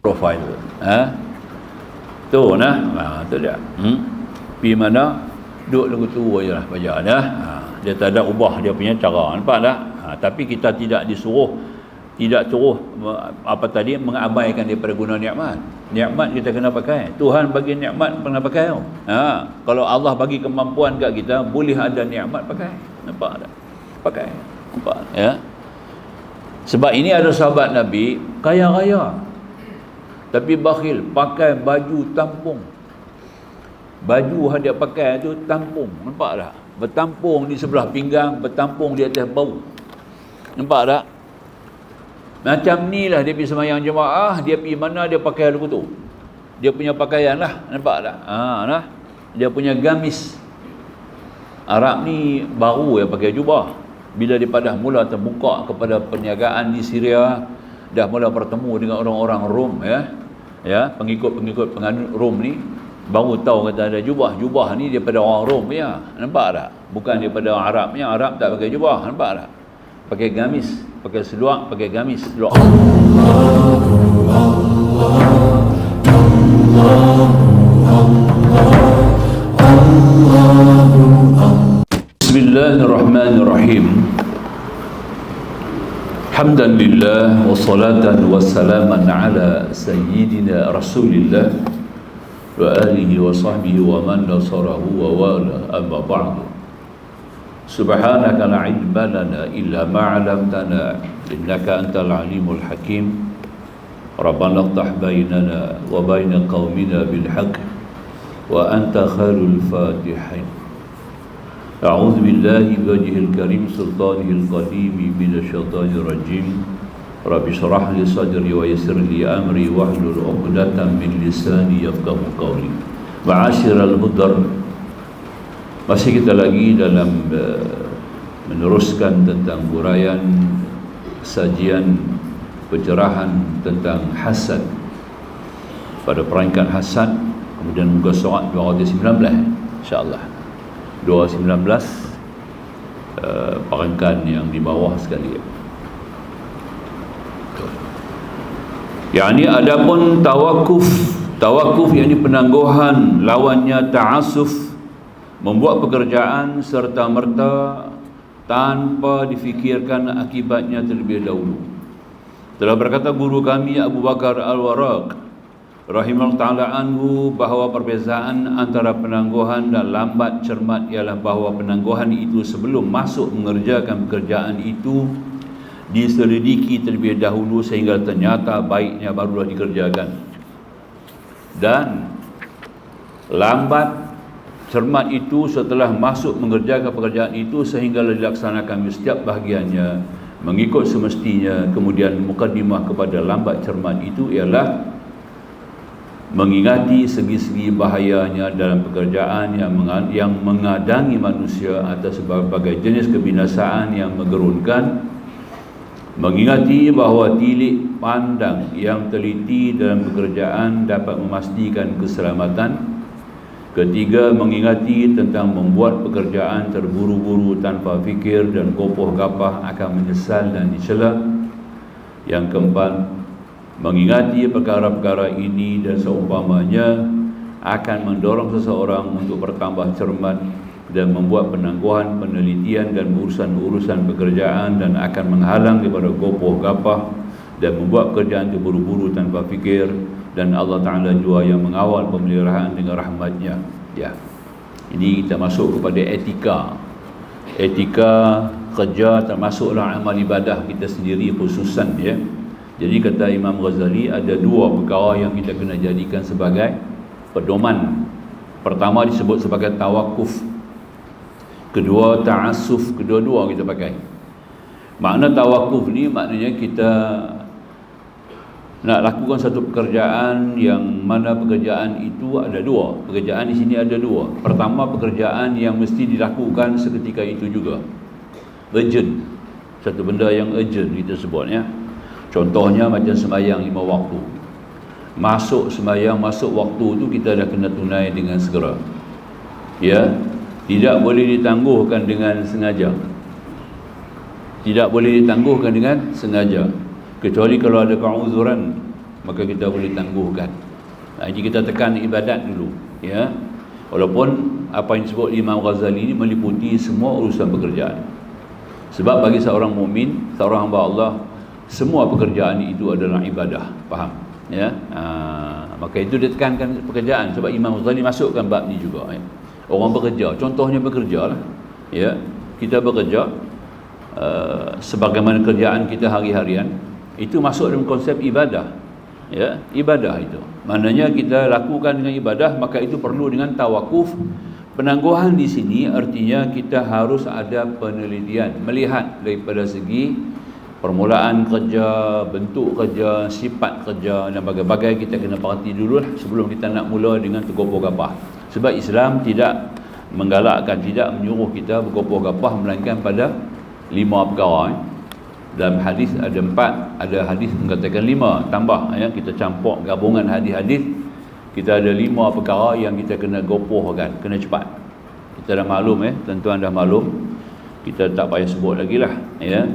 profile. Tu nah. Tu dia. Pi mana duduk lagu tu je lah baca dah. Dia tak ada ubah dia punya cara. Nampak tak? Tapi kita tidak suruh mengabaikan daripada guna nikmat. Nikmat kita kena pakai. Tuhan bagi nikmat kena pakai. Kalau Allah bagi kemampuan kat kita, boleh ada nikmat pakai. Nampak tak? Pakai. Nampak ya? Sebab ini ada sahabat Nabi kaya raya tapi bakhil, pakai baju tampung. Baju yang dia pakai tu tampung. Nampak tak? Bertampung di sebelah pinggang, bertampung di atas bahu. Nampak tak? Macam ni lah dia pergi sembahyang jemaah, dia pergi mana dia pakai lagu tu. Dia punya pakaian lah. Nampak tak? Nah. Dia punya gamis. Arab ni baru yang pakai jubah. Bila dia dah mula terbuka kepada perniagaan di Syria, dah mula bertemu dengan orang-orang Rom ya, pengikut-pengikut penganut Rom ni, baru tahu kata ada jubah. Jubah ni daripada orang Rom ya. Nampak tak? Bukan daripada Arab ni. Arab tak pakai jubah. Nampak tak? Pakai gamis, pakai seluar, pakai gamis, seluar. Bismillahirrahmanirrahim. Hamdan lillah wa salatan wa salaman ala sayyidina Rasulillah wa alihi wa sahbihi wa man nasarahu wa wala, amma ba'du. Subhanaka la ilma lana illa ma 'allamtana innaka antal alimul hakim. Rabbana iftah bainana wa baina qaumina bil haqq wa anta khairul fatihin. A'udzu billahi wajhil karim sultanil qadim minasyaitonir rajim. Rabbi shrah li sadri wa yassir li amri wahlul 'uqdatam min lisani yafqahu qawli. Ma'asyiral hudar, masih kita lagi dalam meneruskan tentang huraian sajian pencerahan tentang hasad pada peringkat hasad, kemudian muka surat 219 insya-Allah. 219 peringkat yang di bawah sekali. Yani adapun tawakuf yakni penangguhan, lawannya ta'assuf, membuat pekerjaan serta-merta tanpa difikirkan akibatnya terlebih dahulu. Telah berkata guru kami Abu Bakar Al-Warraq rahimahullah ta'ala anhu bahawa perbezaan antara penangguhan dan lambat cermat ialah bahawa penangguhan itu sebelum masuk mengerjakan pekerjaan itu diselidiki terlebih dahulu sehingga ternyata baiknya barulah dikerjakan, dan lambat cermat itu setelah masuk mengerjakan pekerjaan itu sehingga dilaksanakan setiap bahagiannya mengikut semestinya. Kemudian mukadimah kepada lambat cermat itu ialah mengingati segi-segi bahayanya dalam pekerjaan yang mengadangi manusia atas berbagai jenis kebinasaan yang menggerunkan, mengingati bahawa tilik pandang yang teliti dalam pekerjaan dapat memastikan keselamatan. Ketiga, mengingati tentang membuat pekerjaan terburu-buru tanpa fikir dan kopoh gapah akan menyesal dan dicela. Yang keempat, mengingati perkara-perkara ini dan seumpamanya akan mendorong seseorang untuk bertambah cermat dan membuat penangguhan, penelitian dan urusan-urusan pekerjaan, dan akan menghalang daripada gopoh gapah dan membuat pekerjaan terburu-buru tanpa fikir. Dan Allah Ta'ala juga yang mengawal pemeliharaan dengan rahmatnya. Ya, ini kita masuk kepada etika kerja, termasuklah amal ibadah kita sendiri khususan ya. Jadi kata Imam Ghazali, ada dua perkara yang kita kena jadikan sebagai pedoman. Pertama disebut sebagai tawakuf, kedua ta'assuf. Kedua-dua kita pakai. Makna tawakuf ni maknanya kita nak lakukan satu pekerjaan yang mana pekerjaan itu ada dua. Pekerjaan di sini ada dua. Pertama, pekerjaan yang mesti dilakukan seketika itu juga, urgent, satu benda yang urgent kita sebutnya. Contohnya macam sembahyang 5 waktu. Masuk sembahyang, masuk waktu tu kita dah kena tunai dengan segera. Ya, tidak boleh ditangguhkan dengan sengaja. Tidak boleh ditangguhkan dengan sengaja. Kecuali kalau ada keuzuran. maka kita boleh tangguhkan. Jadi kita tekan ibadat dulu, ya. Walaupun apa yang disebut Imam Ghazali ini meliputi semua urusan pekerjaan. Sebab bagi seorang mukmin, seorang hamba Allah, semua pekerjaan itu adalah ibadah. Faham? Ya. Maka itu dia tekankan pekerjaan. Sebab Imam Ghazali masukkan bab ni juga, ya. Orang bekerja, contohnya bekerja lah, ya. Kita bekerja, sebagaimana kerjaan kita hari-harian, itu masuk dalam konsep ibadah, ya. Ibadah itu maknanya kita lakukan dengan ibadah, maka itu perlu dengan tawakuf. Penangguhan di sini artinya kita harus ada penelitian, melihat daripada segi permulaan kerja, bentuk kerja, sifat kerja dan bagai-bagai. Kita kena perhati dulu lah sebelum kita nak mula dengan tergopoh gapah. Sebab Islam tidak menggalakkan, tidak menyuruh kita bergopoh gapah melainkan pada 5 perkara. Dalam hadis ada 4, ada hadis mengatakan 5, tambah, ya, kita campur gabungan hadis-hadis. Kita ada 5 perkara yang kita kena gopohkan, kena cepat. Kita dah maklum, tuan-tuan dah maklum, kita tak payah sebut lagi lah, ya.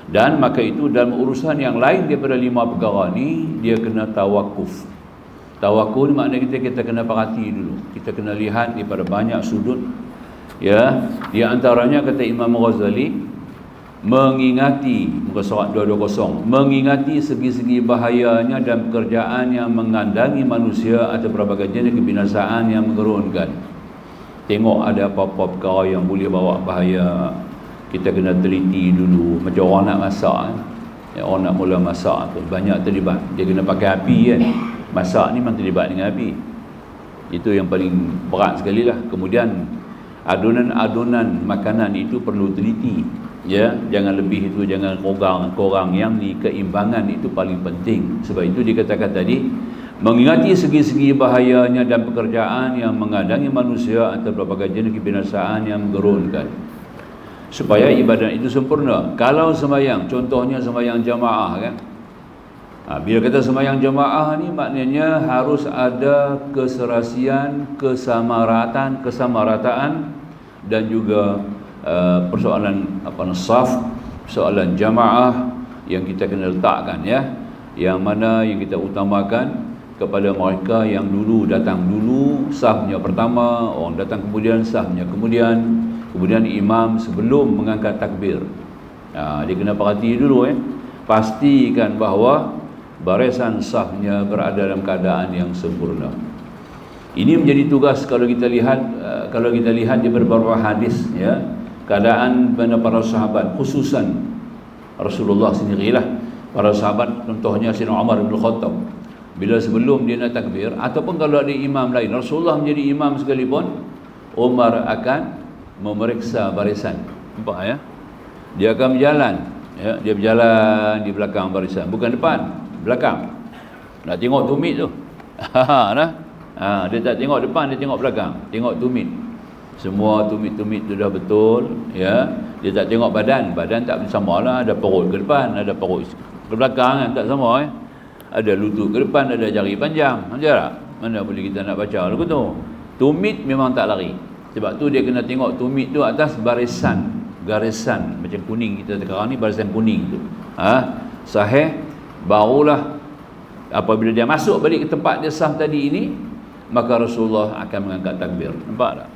Dan maka itu dalam urusan yang lain daripada 5 perkara ni, dia kena tawakuf. Tawakuf ni maknanya kita kena perhati dulu, kita kena lihat daripada banyak sudut, ya. Di antaranya kata Imam Ghazali, mengingati, muka surat 220, mengingati segi-segi bahayanya dan pekerjaan yang mengandangi manusia atau berbagai jenis kebinasaan yang menggerunkan. Tengok ada apa-apa perkara yang boleh bawa bahaya, kita kena teliti dulu. Macam orang nak masak, ya, orang nak mula masak tu banyak terlibat, dia kena pakai api, kan. Masak ni memang terlibat dengan api, itu yang paling berat sekali lah. Kemudian adunan-adunan makanan itu perlu teliti, ya, jangan lebih itu, jangan kurang. Yang ni keimbangan itu paling penting. Sebab itu dikatakan tadi, mengingati segi-segi bahayanya dan pekerjaan yang mengadangi manusia atau berbagai jenis kebinasaan yang menggerunkan, supaya ibadat itu sempurna. Kalau sembahyang, contohnya sembahyang jamaah, kan. Bila kata sembahyang jamaah ni maknanya harus ada keserasian, kesamarataan dan juga persoalan saf, persoalan jamaah yang kita kena letakkan, ya. Yang mana yang kita utamakan kepada mereka yang dulu datang dulu, safnya pertama, orang datang kemudian, safnya kemudian imam sebelum mengangkat takbir. Dia kena perhati dulu, pastikan bahawa barisan safnya berada dalam keadaan yang sempurna. Ini menjadi tugas kalau kita lihat di beberapa hadis, ya, keadaan pada para sahabat, khususan Rasulullah sendirilah. Para sahabat, contohnya Sayyidina Umar bin Khattab, bila sebelum dia nak takbir, ataupun kalau ada imam lain, Rasulullah menjadi imam sekalipun, Umar akan memeriksa barisan. Nampak, ya? Dia akan berjalan, ya, dia berjalan di belakang barisan, bukan depan, belakang. Nak tengok tumit tu. Dia tak tengok depan, dia tengok belakang, tengok tumit. Semua tumit-tumit tu dah betul, ya. Dia tak tengok badan tak sama lah, ada perut ke depan, ada perut ke belakang, kan, tak sama, ada lutut ke depan, ada jari panjang, macam tak? Mana boleh kita nak baca lagu tu. Tumit memang tak lari. Sebab tu dia kena tengok tumit tu atas garisan macam kuning kita sekarang ni, barisan kuning tu. Sahih, barulah apabila dia masuk balik ke tempat dia sah tadi ini, maka Rasulullah akan mengangkat takbir. Nampak tak?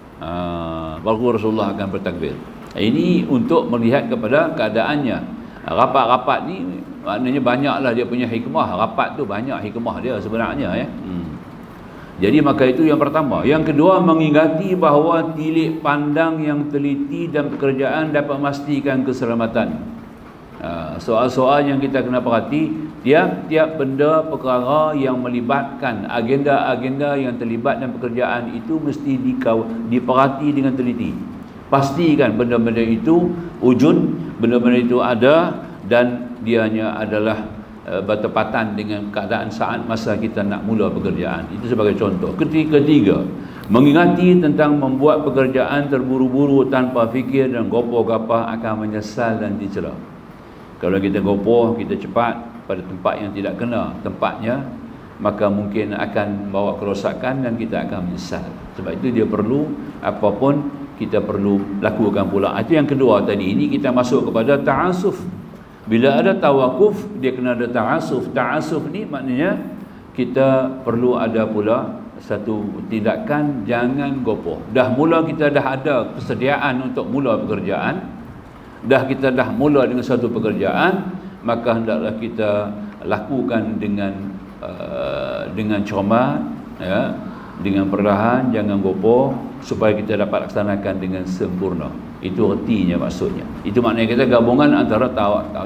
Baru Rasulullah akan bertakbir. Ini untuk melihat kepada keadaannya. Rapat-rapat ni maknanya banyaklah dia punya hikmah. Rapat tu banyak hikmah dia sebenarnya, ya. Jadi maka itu yang pertama. Yang kedua, mengingati bahawa tilik pandang yang teliti dan pekerjaan dapat memastikan keselamatan. Soal-soal yang kita kena perhati, tiap-tiap benda perkara yang melibatkan agenda-agenda yang terlibat dalam pekerjaan itu mesti diperhati dengan teliti. Pastikan benda-benda itu wujud, benda-benda itu ada, dan dianya adalah bertepatan dengan keadaan saat masa kita nak mula pekerjaan. Itu sebagai contoh. Ketiga, mengingati tentang membuat pekerjaan terburu-buru tanpa fikir dan gopoh-gapah akan menyesal dan dicela. Kalau kita gopoh, kita cepat pada tempat yang tidak kena tempatnya, maka mungkin akan bawa kerosakan dan kita akan menyesal. Sebab itu dia perlu, apapun kita perlu lakukan pula. Itu yang kedua tadi. Ini kita masuk kepada ta'asuf. Bila ada tawakuf, dia kena ada ta'asuf. Ta'asuf ni maknanya kita perlu ada pula satu tindakan jangan gopoh. Dah mula kita dah ada persediaan untuk mula pekerjaan, kita dah mula dengan satu pekerjaan, maka hendaklah kita lakukan dengan cermat, ya, dengan perlahan, jangan gopoh, supaya kita dapat laksanakan dengan sempurna. Itu artinya, maksudnya. Itu maknanya kita gabungan antara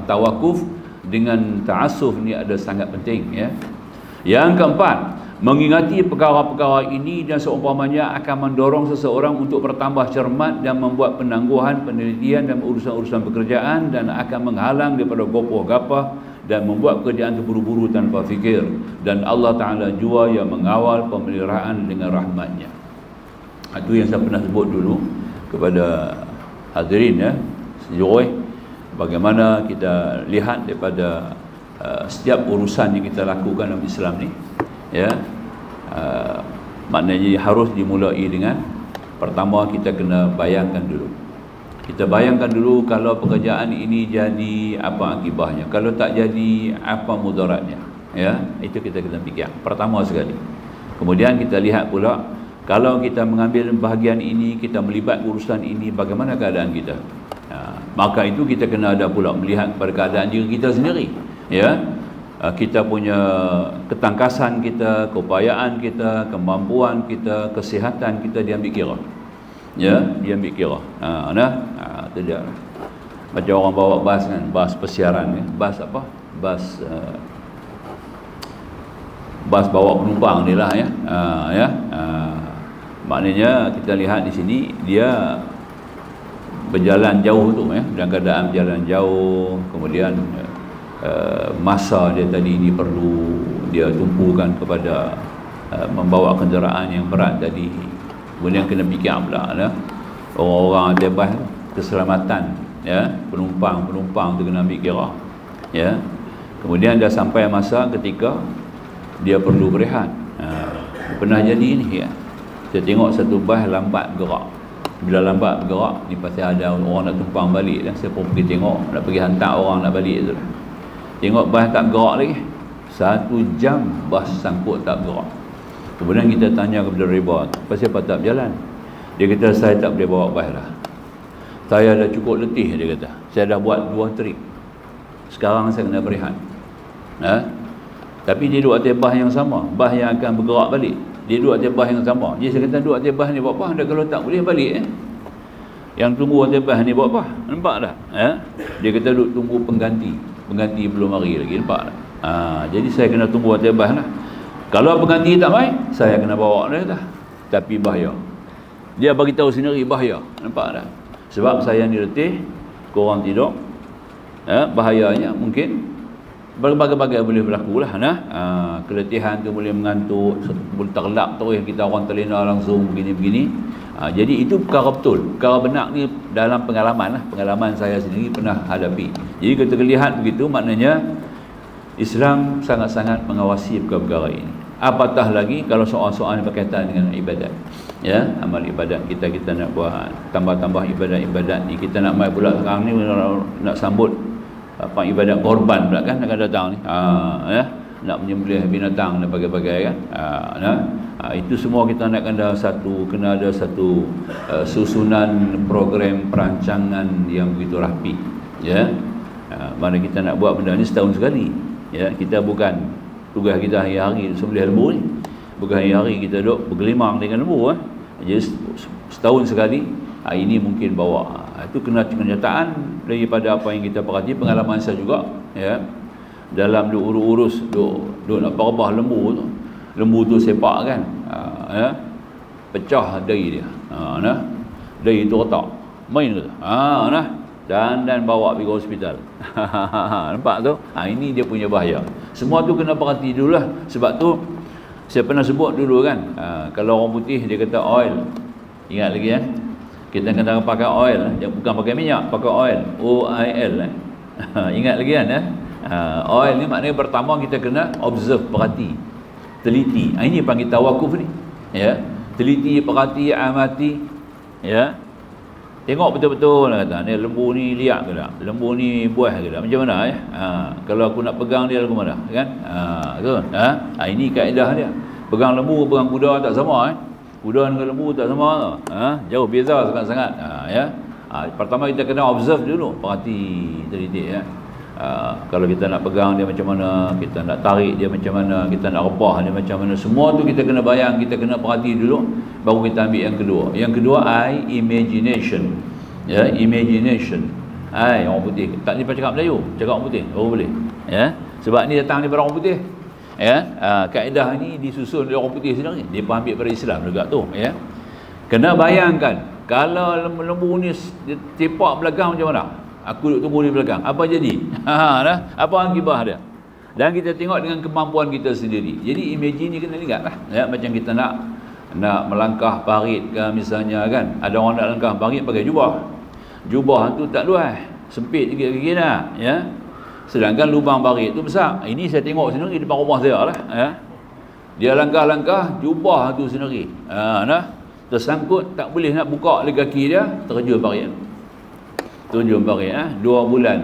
tawakuf dengan ta'assuf ni ada sangat penting, ya. Yang keempat, mengingati perkara-perkara ini dan seumpamanya akan mendorong seseorang untuk bertambah cermat dan membuat penangguhan, penelitian dan urusan-urusan pekerjaan, dan akan menghalang daripada gopoh gapah dan membuat pekerjaan terburu-buru tanpa fikir. Dan Allah Ta'ala jua yang mengawal pemeliharaan dengan rahmatnya. Itu yang saya pernah sebut dulu kepada hadirin, ya, sejauh bagaimana kita lihat daripada setiap urusan yang kita lakukan dalam Islam ni, ya, maknanya harus dimulai dengan pertama kita kena bayangkan dulu. Kita bayangkan dulu kalau pekerjaan ini jadi apa akibatnya, kalau tak jadi apa mudaratnya, ya. Itu kita kena fikir pertama sekali. Kemudian kita lihat pula kalau kita mengambil bahagian ini, kita melibat urusan ini, bagaimana keadaan kita. Maka itu kita kena ada pula melihat pada keadaan diri kita sendiri, ya. Kita punya ketangkasan kita, keupayaan kita, kemampuan kita, kesihatan kita diambil kira, ya, diambil kira. Itu dia. Macam orang bawa bas kan, bas persiaran, ya. Bas apa? Bas bawa penumpang ni lah, ya. Maknanya kita lihat di sini dia berjalan jauh tu, ya, dalam keadaan berjalan jauh, kemudian masa dia tadi ini perlu dia tumpukan kepada membawa kenderaan yang berat tadi. Kemudian kena fikir pula, ya, orang-orang atas bas keselamatan, ya, penumpang tu kena ambil kira, ya. Kemudian dah sampai masa ketika dia perlu berehat. Pernah jadi ni, ya. Saya tengok satu bas lambat gerak. Bila lambat bergerak, ni pasti ada orang nak tumpang balik dah. Saya pun pergi tengok, nak pergi hantar orang nak balik tu. Tengok bas tak gerak lagi. 1 jam bas sangkut tak bergerak. Kemudian kita tanya kepada driver, pasal apa tak berjalan? Dia kata, saya tak boleh bawa bas dah. Saya dah cukup letih, dia kata. Saya dah buat 2 trip. Sekarang saya kena berehat. Tapi dia duduk atas bas yang sama, bas yang akan bergerak balik. Dia duduk atas bas yang sama. Jadi saya kata, duduk atas bas ni buat apa? Dah kalau tak boleh balik, yang tunggu atas bas ni buat apa? Nampak tak? Dia kata duduk tunggu pengganti belum hari lagi, nampak tak? Jadi saya kena tunggu atas bas lah. Kalau pengganti tak baik, saya kena bawa dia dah. Tapi bahaya. Dia bagi tahu sendiri bahaya, nampak tak? Sebab saya ni letih, korang tidur. Bahayanya mungkin berbagai-bagai boleh berlaku lah. Keletihan tu boleh mengantuk, boleh terlap terus kita orang terlena langsung begini-begini. Jadi itu perkara betul, perkara benar ni dalam pengalaman lah. Pengalaman saya sendiri pernah hadapi. Jadi kita lihat begitu, maknanya Islam sangat-sangat mengawasi perkara-perkara ini. Apatah lagi kalau soal-soal berkaitan dengan ibadat, ya, amal ibadat kita nak buat, tambah-tambah ibadat-ibadat ni. Kita nak mai pula sekarang ni nak sambut apa ibadat korban pula kan akan datang ni, ya, nak menyembelih binatang dan bagai-bagai kan. Itu semua kita nak kena ada satu susunan program perancangan yang begitu rapi, ya. Mana kita nak buat benda ni setahun sekali, ya. Kita bukan tugas kita hari-hari sembelih lembu ni, bukan hari-hari kita duduk bergelimang dengan lembu, Jadi setahun sekali. Ini mungkin bawa, itu kena kenyataan daripada apa yang kita perhati. Pengalaman saya juga, ya, dalam urus nak perbah lembu tu sepak kan, ya, pecah dai dia, dai tu retak main tu, dan bawa pergi hospital. Nampak tu? Ini dia punya bahaya. Semua tu kena perhati dululah. Sebab tu saya pernah sebut dulu kan, kalau orang putih dia kata oil, ingat lagi, ya, kita kena pakai oil, bukan pakai minyak, pakai oil, OIL. Ingat lagi kan, oil ni maknanya pertama kita kena observe, perhati, teliti. Ini panggil tawakuf ni, ya. Teliti, perhati, amati, ya. Tengok betul-betul lah kata, ni lembu ni liak ke tak? Lembu ni buah ke tak? Macam mana kalau aku nak pegang dia lagu mana? Kan? Betul? Ini kaedah dia. Pegang lembu, pegang kuda tak sama Kuda dengan lembu tak sama tau. Jauh beza sangat-sangat. Pertama kita kena observe dulu, perhati teliti kalau kita nak pegang dia macam mana, kita nak tarik dia macam mana, kita nak repah dia macam mana, semua tu kita kena bayang, kita kena perhati dulu, baru kita ambil yang kedua. Yang kedua imagination. Imagination. Orang putih tak ni cakap Melayu, cakap orang putih baru boleh. Sebab ni datang daripada orang putih. Kaedah ni disusun oleh orang putih sendiri. Dia pun ambil pada Islam juga tu. Kena bayangkan kalau lembu ni dia tepak belakang macam mana? Aku duduk tunggu di belakang. Apa jadi? Apa akibat dia? Dan kita tengok dengan kemampuan kita sendiri. Jadi imagine ni kena ingat lah. Macam kita nak melangkah parit ke misalnya kan. Ada orang nak langkah parit pakai jubah. Jubah tu tak luas. Sempit sikit-sikit lah. Sedangkan lubang parit tu besar. Ini saya tengok sendiri depan rumah saya lah. Dia langkah-langkah, jubah tu sendiri. Tersangkut, tak boleh nak buka lagi kaki dia, terjun parit. 7 parit 2 bulan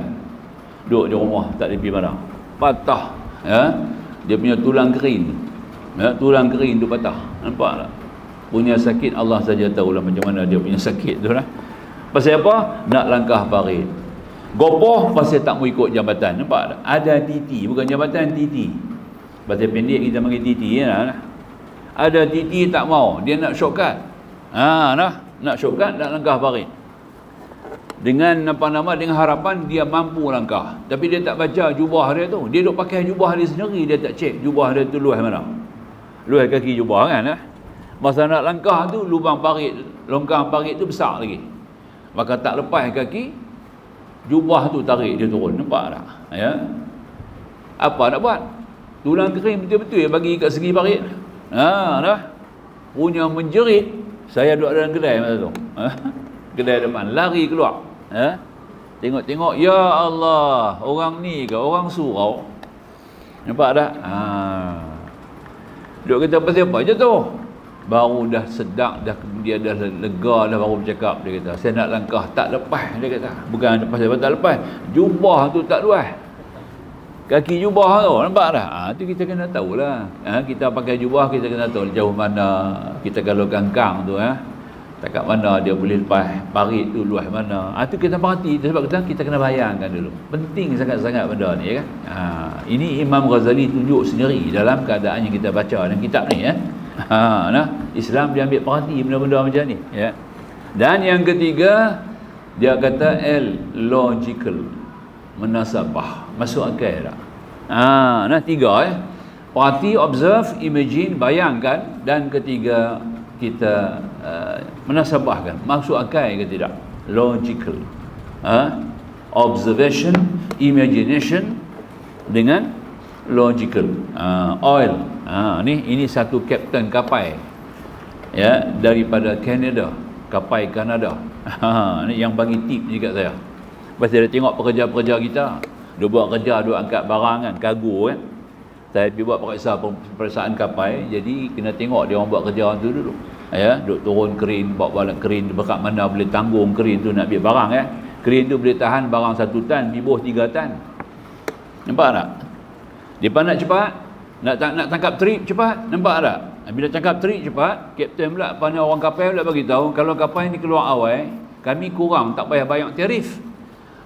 duduk di rumah, tak ada pergi mana. Patah dia punya tulang kering. Tulang kering tu patah. Nampak tak? Punya sakit Allah saja tahulah macam mana dia punya sakit tu lah. Pasal apa? Nak langkah parit. Gopoh pasal tak mau ikut jambatan. Nampak tak? Ada titi, bukan jambatan, titi. Pasal pendek kita panggil titi Ada titi tak mau, dia nak shortcut. Nak shortcut, nak langkah parit. Dengan dengan harapan dia mampu langkah. Tapi dia tak baca jubah dia tu. Dia duk pakai jubah dia sendiri, dia tak cek jubah dia tu luas mana. Luas kaki jubah kan. Masa nak langkah tu lubang parit, longkang parit tu besar lagi. Maka tak lepas kaki, jubah tu tarik dia turun. Nampak tak? Apa nak buat? Tulang kering betul-betul bagi kat segi parit. Punya menjerit. Saya duduk dalam kedai masa tu. Kedai depan, lari keluar. Tengok-tengok, ya Allah, orang ni ke orang surau? Nampak tak? Duk kata pasal apa je tu? Baru dah sedap, dah dia dah lega dah, baru bercakap. Dia kata, saya nak langkah tak lepas. Dia kata, bukan pasal tak lepas, jubah tu tak luas. Kaki jubah tu, nampak tak? Tu kita kena tahulah. Kita pakai jubah, kita kena tahu jauh mana. Kita kalau kangkang tu takat mana dia boleh lepas parit tu, luas mana. Tu kita perhati. Sebab kita kena bayangkan dulu. Penting sangat-sangat benda ni kan. Ini Imam Ghazali tunjuk sendiri dalam keadaan yang kita baca dalam kitab ni Islam dia ambil perhati benda-benda macam ni Dan yang ketiga, dia kata logical, menasabah, masuk akal tak? Tiga perhati, observe, imagine, bayangkan. Dan ketiga, kita menasabahkan, masuk akal ke tidak? Logical. Observation, imagination dengan logical. Oil. Ini satu kapten kapal daripada Canada, kapal Kanada. Ni yang bagi tip juga saya. Pasal dia tengok pekerja-pekerja kita, dia buat kerja, dia angkat barang kan, kargo kan. Saya pergi buat peperiksaan kapal, jadi kena tengok dia orang buat kerja tu dulu. Duk turun kerin, bawa balik kerin, dekat mana boleh tanggung kerin tu nak ambil barang Kerin tu boleh tahan barang 1 tan, bibuh 3 tan. Nampak tak? Dia nak cepat, nak tangkap trip cepat, nampak tak? Bila tangkap trip cepat, kapten pula, orang kapal pula bagi tahu, kalau kapal ni keluar awal, kami kurang, tak payah bayar tarif.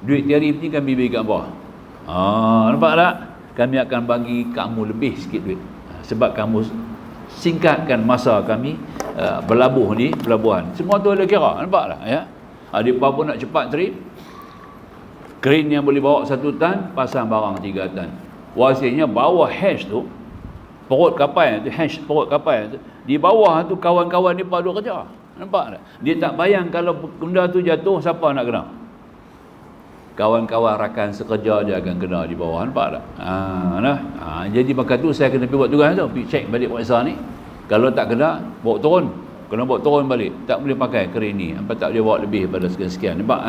Duit tarif ni kami bagi kat bawah. Nampak tak? Kami akan bagi kamu lebih sikit duit. Sebab kamu singkatkan masa kami berlabuh di pelabuhan. Semua tu ada kira, nampak tak? Mereka pun nak cepat trip. Keren yang boleh bawa 1 tan, pasang barang 3 tan. Hasilnya bawah hash tu, perut kapal tu, hash perut kapal tu, di bawah tu kawan-kawan dia duk kerja. Nampak tak? Dia tak bayang kalau benda tu jatuh, siapa nak kena? Kawan-kawan rakan sekerja dia akan kena di bawah. Nampak tak? Jadi maka tu saya kena pergi buat tugas tu, pergi check balik periksa ni. Kalau tak kena, bawa turun. Kena bawa turun balik. Tak boleh pakai keren ni. Apa tak boleh bawa lebih daripada sekian-sekian. Nampak?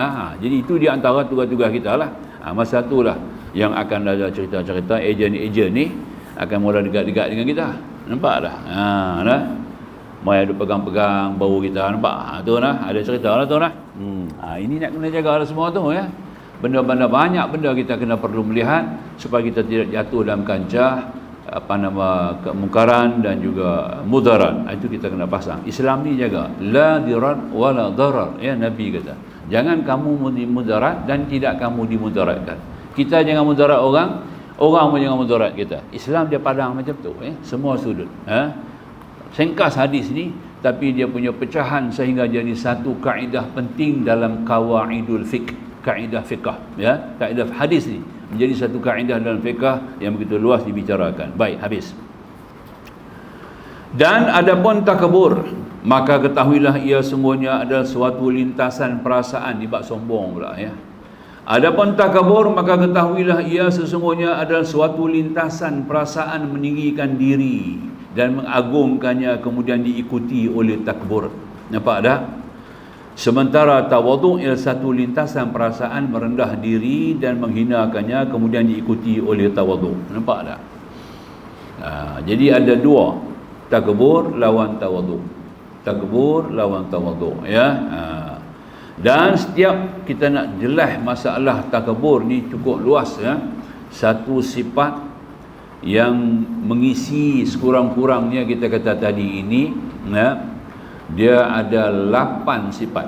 Jadi itu di antara tugas-tugas kita lah. Masa tu lah yang akan ada cerita-cerita ejen-ejen ni akan mula dekat-dekat dengan kita. Nampak tak? mai ada pegang-pegang bau kita, nampak? Tu nah, ada cerita lah tu nah. Ini nak kena jaga lah semua tu ya. Benda-benda banyak benda kita kena perlu melihat supaya kita tidak jatuh dalam kancah kemungkaran dan juga mudarat. Itu kita kena pasang. Islam ni jaga la dirar wala darar, ya, Nabi kata. Jangan kamu mudarat dan tidak kamu dimudaratkan. Kita jangan mudarat orang pun jangan mudarat kita. Islam dia padang macam tu ya, semua sudut. Singkas hadis ni tapi dia punya pecahan sehingga jadi satu kaedah penting dalam qawaidul fiqh, kaedah fiqh ya. Kaedah hadis ni menjadi satu kaedah dalam fiqh yang begitu luas dibicarakan. Baik, habis. Dan adapun takabur, maka ketahuilah ia semuanya adalah suatu lintasan perasaan, dibab sombong pula ya. Adapun takabur, maka ketahuilah ia sesungguhnya adalah suatu lintasan perasaan meninggikan diri dan mengagungkannya kemudian diikuti oleh takbur. Nampak tak? Sementara tawaduk ialah satu lintasan perasaan merendah diri dan menghinakannya kemudian diikuti oleh tawaduk. Nampak tak? Jadi ada dua, takbur lawan tawaduk. Takbur lawan tawaduk ya. Dan setiap kita nak jelas masalah takabur ni cukup luas ya. Satu sifat yang mengisi sekurang-kurangnya kita kata tadi ini ya, dia ada 8 sifat.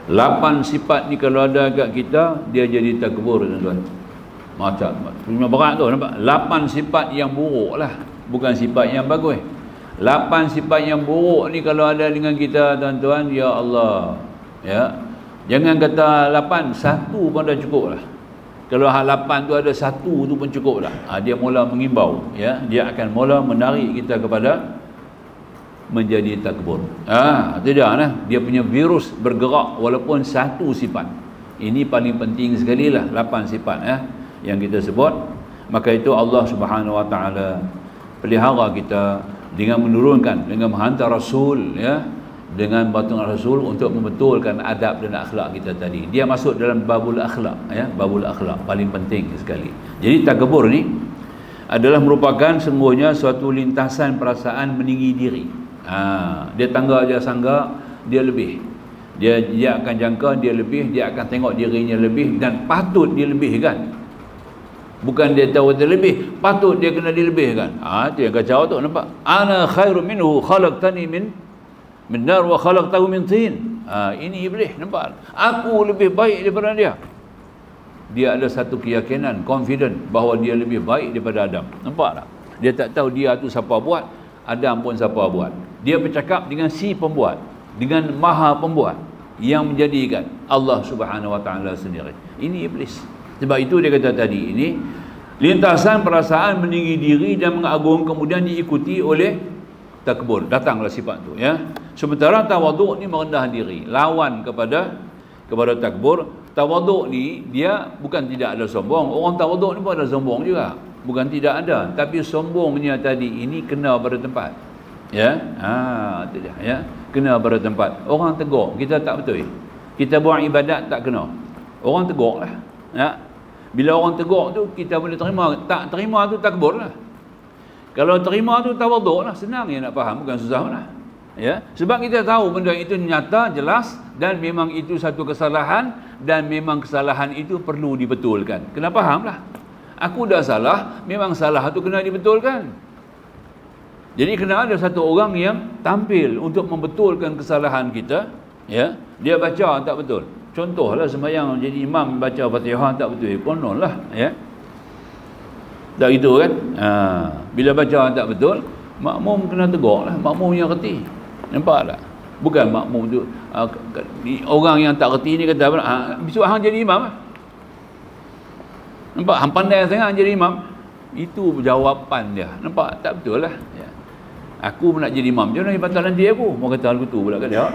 8 sifat ni kalau ada kat kita dia jadi takabur tuan-tuan. Macam punya berat tu nampak. 8 sifat yang buruk lah, bukan sifat yang bagus. 8 sifat yang buruk ni kalau ada dengan kita tuan-tuan, ya Allah ya, jangan kata 8, satu pun dah cukup lah. Kalau 8 tu ada satu tu pun cukup lah. Dia mula mengimbau ya, dia akan mula menarik kita kepada menjadi takbur. Tidak lah, dia punya virus bergerak walaupun satu sifat. Ini paling penting sekali lah, 8 sifat ya yang kita sebut. Maka itu Allah Subhanahu Wa Taala pelihara kita dengan menurunkan, dengan menghantar Rasul ya, dengan bantuan Rasul untuk membetulkan adab dan akhlak kita tadi. Dia masuk dalam babul akhlak ya, babul akhlak paling penting sekali. Jadi takabur ni adalah merupakan sungguhnya suatu lintasan perasaan meninggi diri. Dia tangga dia sangga dia lebih. Dia akan jangka dia lebih, dia akan tengok dirinya lebih dan patut dia lebihkan. Bukan dia tahu dia lebih, patut dia kena dilebihkan. Itu yang kacau tu, nampak? Ana khairu minhu khalaqtani min nar wa khalaqtahu min tin. Ini iblis, nampak? Aku lebih baik daripada dia. Dia ada satu keyakinan, confident bahawa dia lebih baik daripada Adam. Nampak tak? Dia tak tahu dia tu siapa buat, Adam pun siapa buat. Dia bercakap dengan si pembuat, dengan maha pembuat yang menjadikan Allah Subhanahu Wa Taala sendiri. Ini iblis. Sebab itu dia kata tadi ini lintasan perasaan meninggi diri dan mengagung kemudian diikuti oleh takbur. Datanglah sifat tu ya. Sementara tawaduk ni merendah diri, lawan kepada takbur. Tawaduk ni dia bukan tidak ada sombong. Orang tawaduk ni pun ada sombong juga. Bukan tidak ada, tapi sombongnya tadi ini kena pada tempat. Ya. Itu dia ya. Kena pada tempat. Orang tegur, kita tak betul. Kita buat ibadat tak kena. Orang tegurlah. Ya. Bila orang tegur tu kita boleh terima, tak terima tu takbur lah. Kalau terima tu tawaduk lah, senang je nak faham, bukan susah lah. Ya, sebab kita tahu benda itu nyata, jelas dan memang itu satu kesalahan dan memang kesalahan itu perlu dibetulkan. Kena faham lah. Aku dah salah, memang salah tu kena dibetulkan. Jadi kena ada satu orang yang tampil untuk membetulkan kesalahan kita. Ya, dia baca tak betul. Contohlah sembahyang jadi imam baca Fatihah tak betul, konon lah ya. Tak gitu kan? Bila baca tak betul, makmum kena tegur lah, makmum yang reti. Nampak tak? Bukan makmum tu orang yang tak reti ni kata besok hang jadi imam lah. Nampak? Hang pandai sangat jadi imam. Itu jawapan dia. Nampak? Tak betul lah ya. Aku pun nak jadi imam, jangan batal nanti aku. Mau kata aku tu pula kat dia.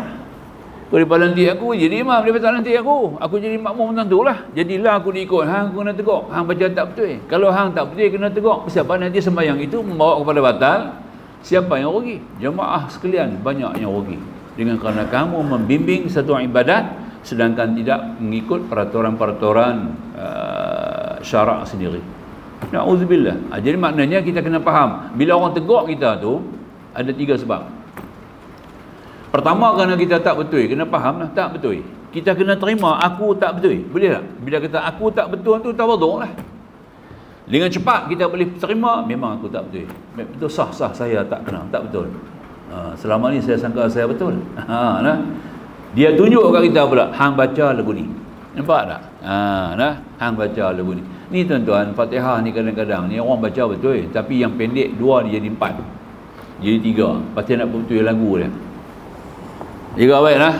Kalau dia nanti aku jadi imam, dia batal nanti aku jadi makmum tentulah. Jadilah aku diikut. Hang kena tegur, hang baca tak betul. Kalau hang tak betul kena tegur. Siapa nanti sembahyang itu membawa kepada batal, siapa yang rugi? Jemaah sekalian banyak yang rugi. Dengan kerana kamu membimbing satu ibadat sedangkan tidak mengikut peraturan-peraturan syarak sendiri. Na'udzubillah. Jadi maknanya kita kena faham, bila orang tegur kita tu, Ada 3 sebab. Pertama, kerana kita tak betul. Kena faham lah, tak betul. Kita kena terima aku tak betul. Boleh tak? Bila kata aku tak betul tu tawaduk lah. Dengan cepat kita boleh terima, memang aku tak betul. Betul, sah saya tak kenal, tak betul. Selama ni saya sangka saya betul. Nah. Dia tunjuk kat kita pula, hang baca lagu ni. Nampak tak? Nah, hang baca lagu ni. Ni tuan-tuan, Fatihah ni kadang-kadang ni orang baca betul, tapi yang pendek 2 dia jadi 4. Jadi 3. Pasti nak betul lagu dia. Jaga baiklah.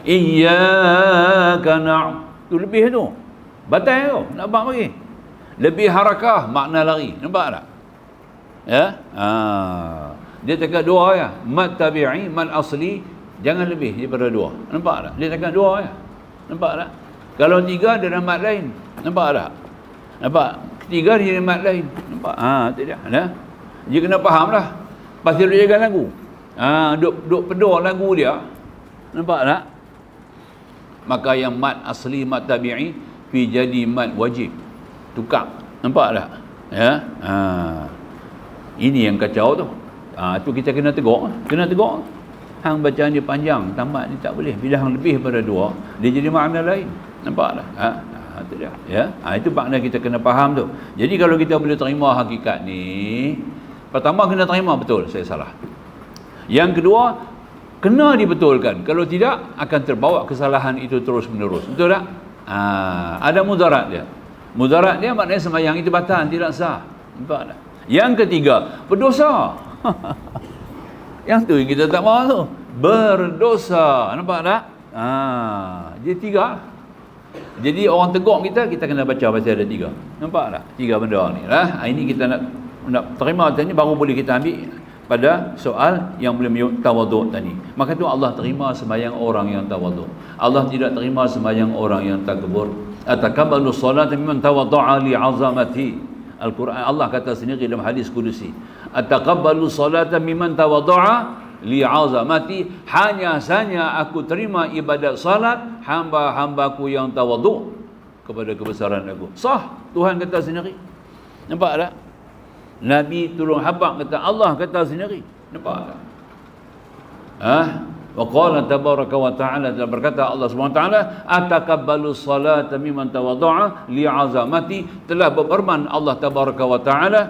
Iyyaka na'budu, lebih tu. Batal tu, nak bang bagi. Lebih harakah, makna lari. Nampak tak? Ya? Dia cakap 2 ya. Mad tabi'i, mad asli, jangan lebih daripada 2. Nampak tak? Dia cakap 2 ya. Nampak tak? Kalau 3 dia ada mad lain. Nampak tak? Nampak? Ketiga dia ada mad lain. Nampak? Tu dia. Dia kena faham lah. Pasti dia jaga lagu. Duk pedor lagu dia. Nampak tak? Maka yang mad asli, mad tabi'i pi jadi mad wajib. Tukar. Nampak tak? Ya. Ini yang kacau tu. Tu kita kena tegur. Hang bacaan dia panjang, tamat dia tak boleh. Bila hang lebih daripada 2, dia jadi makna lain. Nampak tak? Itu dia. Ya. Itu makna kita kena faham tu. Jadi kalau kita boleh terima hakikat ni, pertama kena terima betul saya salah. Yang kedua, kena dibetulkan. Kalau tidak, akan terbawa kesalahan itu terus menerus. Betul tak? Ada mudarat dia. Mudarat dia maknanya sembahyang itu batal, tidak sah. Nampak tak? Yang ketiga, berdosa. Yang tu yang kita tak mahu tu. Berdosa. Nampak tak? Jadi 3. Jadi orang tegur kita kena baca pasal ada 3. Nampak tak? 3 benda ni lah. Ini kita nak terima tadi, baru boleh kita ambil pada soal yang boleh tawaduk tadi. Maka tu Allah terima sembahyang orang yang tawaduk. Allah tidak terima sembahyang orang yang takbur. Atakabbalu salata mimman tawaddu'a li 'azamati. Al-Quran, Allah kata sendiri dalam hadis kudusi, ataqabbalu salata mimman tawaddu'a li 'azamati, hanya saja aku terima ibadat salat hamba-hambaku yang tawaduk kepada kebesaran aku. Sah, Tuhan kata sendiri. Nampak tak? Nabi tolong habaq kata, Allah kata sendiri. Nampak tak? Wa qala tabaraka wa ta'ala, dan berkata Allah Subhanahu wa taala, ataqabbalu salata mimman tawaddu'a li 'azamati, telah berfirman Allah tabaraka wa taala,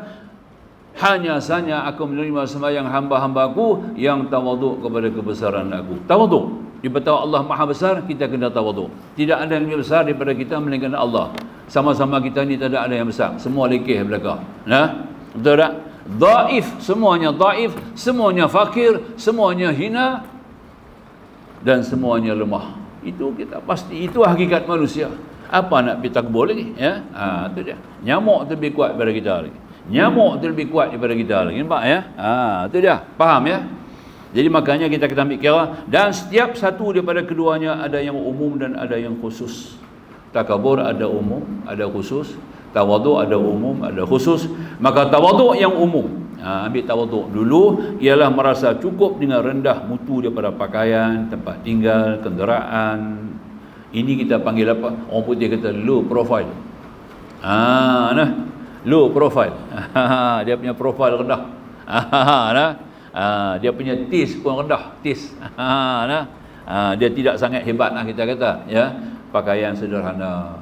hanya saja aku menerima sembahyang hamba-hambaku yang tawaduk kepada kebesaran aku. Tawaduk, diberitahu Allah Maha besar, kita kena tawaduk. Tidak ada yang lebih besar daripada kita melainkan Allah. Sama-sama kita ni tak ada yang besar, semua lekeh belaka. Betul tak? Dhaif, semuanya dhaif, semuanya fakir, semuanya hina, dan semuanya lemah. Itu kita pasti, itu hakikat manusia. Apa nak pergi takbur lagi, ya? Itu dia. Nyamuk tu lebih kuat daripada kita lagi. Nyamuk tu lebih kuat daripada kita lagi. Nampak ya? Itu dia. Faham ya? Jadi makanya kita kena ambil kira, dan setiap satu daripada keduanya ada yang umum dan ada yang khusus. Takabur ada umum, ada khusus. Tawaduk ada umum, ada khusus. Maka tawaduk yang umum, ambil tawaduk dulu, ialah merasa cukup dengan rendah mutu daripada pakaian, tempat tinggal, kenderaan. Ini kita panggil apa? Orang putih kata low profile. Low profile. Dia punya profile rendah. Dia punya taste pun rendah. Taste. Dia tidak sangat hebat lah kita kata, ya. Pakaian sederhana.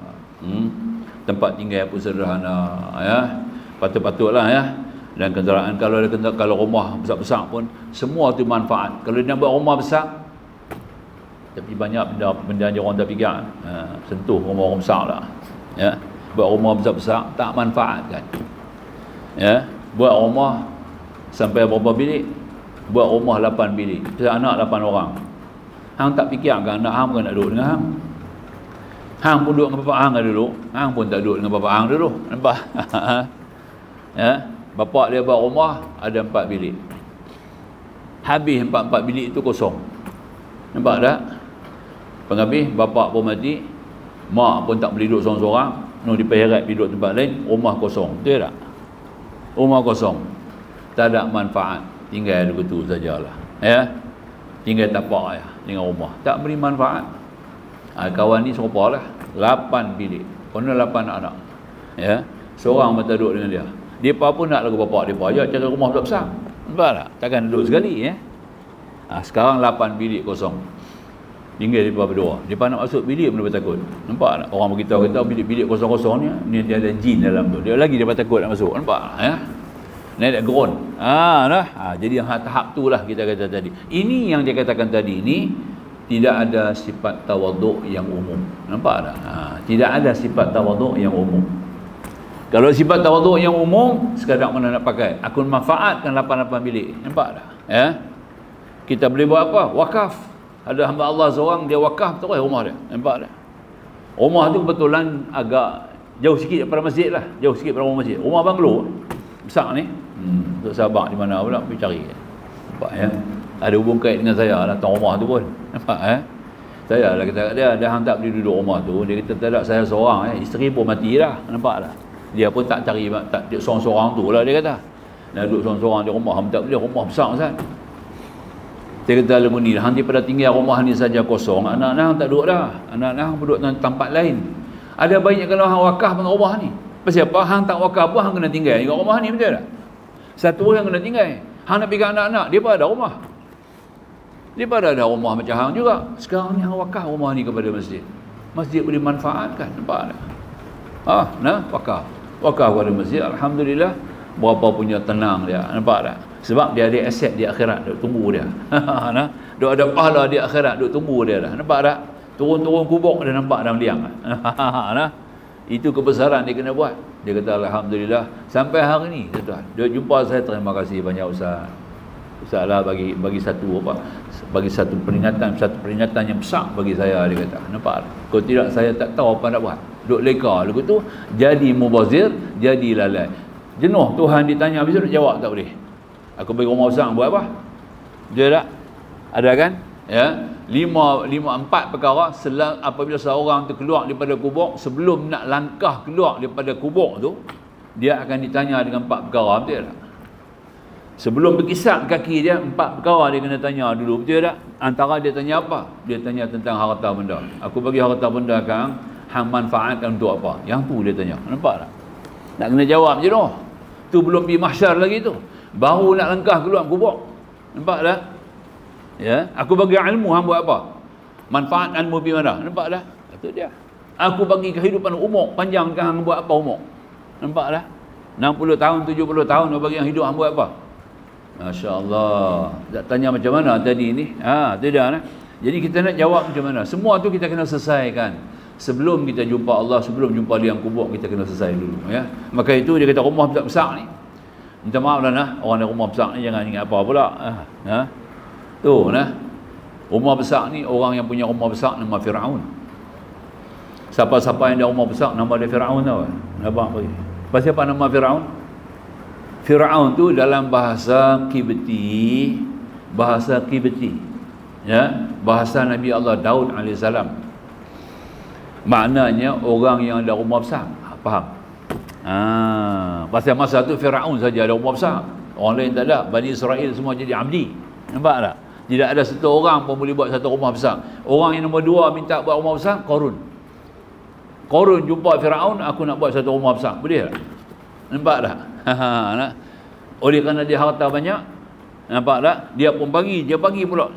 Tempat tinggal pun sederhana, ya. Patut-patutlah, ya. Dan kenderaan, kalau rumah besar-besar pun semua tu manfaat. Kalau dia buat rumah besar, tapi banyak benda yang orang tak fikir, sentuh rumah orang besar lah, ya. Buat rumah besar-besar tak manfaatkan, ya. Buat rumah sampai berapa bilik? Buat rumah 8 bilik, anak 8 orang. Hang tak fikirkan anak hang bukan nak duduk dengan hang. Hang pun duduk dengan bapak hang dulu, hang pun tak duduk dengan bapak hang dulu. Nampak? Ya. Bapak dia buat rumah ada 4 bilik. Habis 4 bilik itu kosong. Nampak tak? Penghabis bapak pun mati, mak pun tak boleh duduk seorang-seorang, dipeheret pergi duduk tempat lain, rumah kosong. Betul tak? Rumah kosong. Tak ada manfaat. Tinggal begitu sajalah. Ya. Tinggal tapak ya dengan rumah. Tak beri manfaat. Kawan ni serupalah 8 bilik. Kena 8 anak. Ya. Seorang mata duduk dengan dia. Depa pun nak lagu bapak depa, ya cari rumah besar. Nampak tak? Takkan duduk sekali sekarang 8 bilik kosong. Tinggal mereka berdua. Mereka nak masuk bilik pun mereka takut. Nampak tak? Orang beritahu kata bilik-bilik kosong-kosong ni dia ada jin dalam tu. Dia lagi dia takut nak masuk. Nampak tak? Naik ground. Jadi tahap tu lah kita kata tadi. Ini yang dia katakan tadi ni tidak ada sifat tawaduk yang umum. Nampak tak? Tidak ada sifat tawaduk yang umum. Kalau sifat tawaduk yang umum, sekadar mana nak pakai. Aku manfaatkan 8 bilik. Nampak tak? Kita boleh buat apa? Wakaf. Ada hamba Allah seorang, dia wakaf terus rumah dia. Nampak tak? Rumah tu kebetulan agak jauh sikit daripada masjid lah. Jauh sikit daripada rumah masjid. Rumah banglo besar ni. Untuk sahabat di mana pula pergi cari. Nampak ada hubung kait dengan saya datang rumah tu pun. Nampak saya lah kata dia hang tak boleh duduk rumah tu. Dia kata tak ada, saya seorang isteri pun mati dah. Nampak tak? Dia pun tak cari, tak seorang-seorang tu lah dia kata. Nak duduk seorang-seorang di rumah, hang tak boleh, rumah besar Ustaz. Dia kata lagu ni hang pada tinggal rumah ni saja kosong, anak-anak hang tak duduk dah. Anak-anak hang duduk dalam tempat lain. Ada baiknya kalau hang wakaf dengan rumah ni. Pasal apa? Hang tak wakaf pun hang kena tinggal juga rumah ni, betul tak? Satu orang kena tinggal. Hang nak pegang anak-anak, dia pun ada rumah. Dia pun ada rumah macam hang juga. Sekarang ni hang wakaf rumah ni kepada masjid. Masjid boleh manfaatkan, nampak tak? Wakaf. Wakaf kepada masjid, alhamdulillah. Berapa punya tenang dia, nampak tak? Sebab dia ada aset di akhirat, duk tumbuh dia. Duk ada pahala di akhirat, duk tumbuh dia dah. Nampak tak? Turun-turun kubur dia nampak dalam liang. Itu kebesaran dia kena buat. Dia kata alhamdulillah sampai hari ni tuan. Dia jumpa saya, terima kasih banyak Ustaz. Ustaz lah bagi satu peringatan yang besar bagi saya, dia kata. Nampak? Kalau tidak saya tak tahu apa nak buat. Duk leka lagu tu, jadi mubazir, jadi lalai. Jenuh Tuhan ditanya, habis tu jawab tak boleh. Aku bagi rumah besar buat apa? Dia tak? Ada kan? Empat perkara apabila seorang tu keluar daripada kubur, sebelum nak langkah keluar daripada kubur tu, dia akan ditanya dengan 4 perkara, betul tak? Sebelum berkisap kaki dia, 4 perkara dia kena tanya dulu, betul tak? Antara dia tanya apa? Dia tanya tentang harta benda. Aku bagi harta benda kang, hang manfaatkan untuk apa? Yang tu dia tanya. Nampak tak? Nak kena jawab je doh. Tu belum pergi mahsyar lagi tu. Baru nak langkah keluar kubur. Nampak tak? Aku bagi ilmu, hang buat apa? Manfaat ilmu pergi mana? Nampak tak? Itu dia. Aku bagi kehidupan umur, panjang kan, hang buat apa umur? Nampak tak? 60 tahun, 70 tahun aku bagi yang hidup, hang buat apa? Masya-Allah. Tak tanya macam mana tadi ni? Tidak nah. Jadi kita nak jawab macam mana? Semua tu kita kena selesaikan. Sebelum kita jumpa Allah, sebelum jumpa liang kubur, kita kena selesai dulu, Maka itu dia kata rumah besar ni. Minta maaf lah orang yang rumah besar ni jangan ingat apa pula. Tu rumah besar ni, orang yang punya rumah besar nama Firaun. Siapa-siapa yang ada rumah besar nama dia Firaun tau. Nampak bagi. Pasal apa nama Firaun? Firaun tu dalam bahasa Kibti, bahasa Nabi Allah Daud alaihissalam. Maknanya orang yang ada rumah besar. Faham? Pasal masa tu Firaun saja ada rumah besar. Orang lain tak ada. Bani Israel semua jadi abdi. Nampak tak? Tidak ada satu orang pun boleh buat satu rumah besar. Orang yang nombor 2 minta buat rumah besar, Qarun. Qarun jumpa Firaun, aku nak buat satu rumah besar. Boleh tak? Nampak tak? Oleh kerana dia harta banyak, nampak tak? Dia bagi pula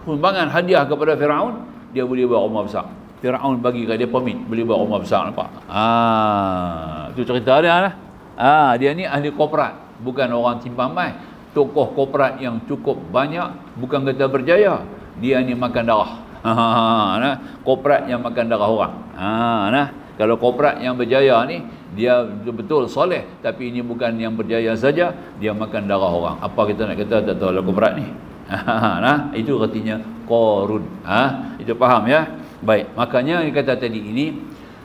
sumbangan hadiah kepada Firaun, dia boleh buat rumah besar. Firaun bagi kat dia permit boleh buat rumah besar, nampak? Itu cerita dia lah. Dia ni ahli korporat, bukan orang simpan mai. Tokoh korporat yang cukup banyak, bukan kata berjaya. Dia ni makan darah. Korporat yang makan darah orang. Kalau korporat yang berjaya ni, dia betul soleh, tapi ini bukan yang berjaya saja, dia makan darah orang. Apa kita nak kata tak tahu lah korporat ni. Itu artinya Qarun. Itu faham ya? Baik, makanya yang kata tadi ini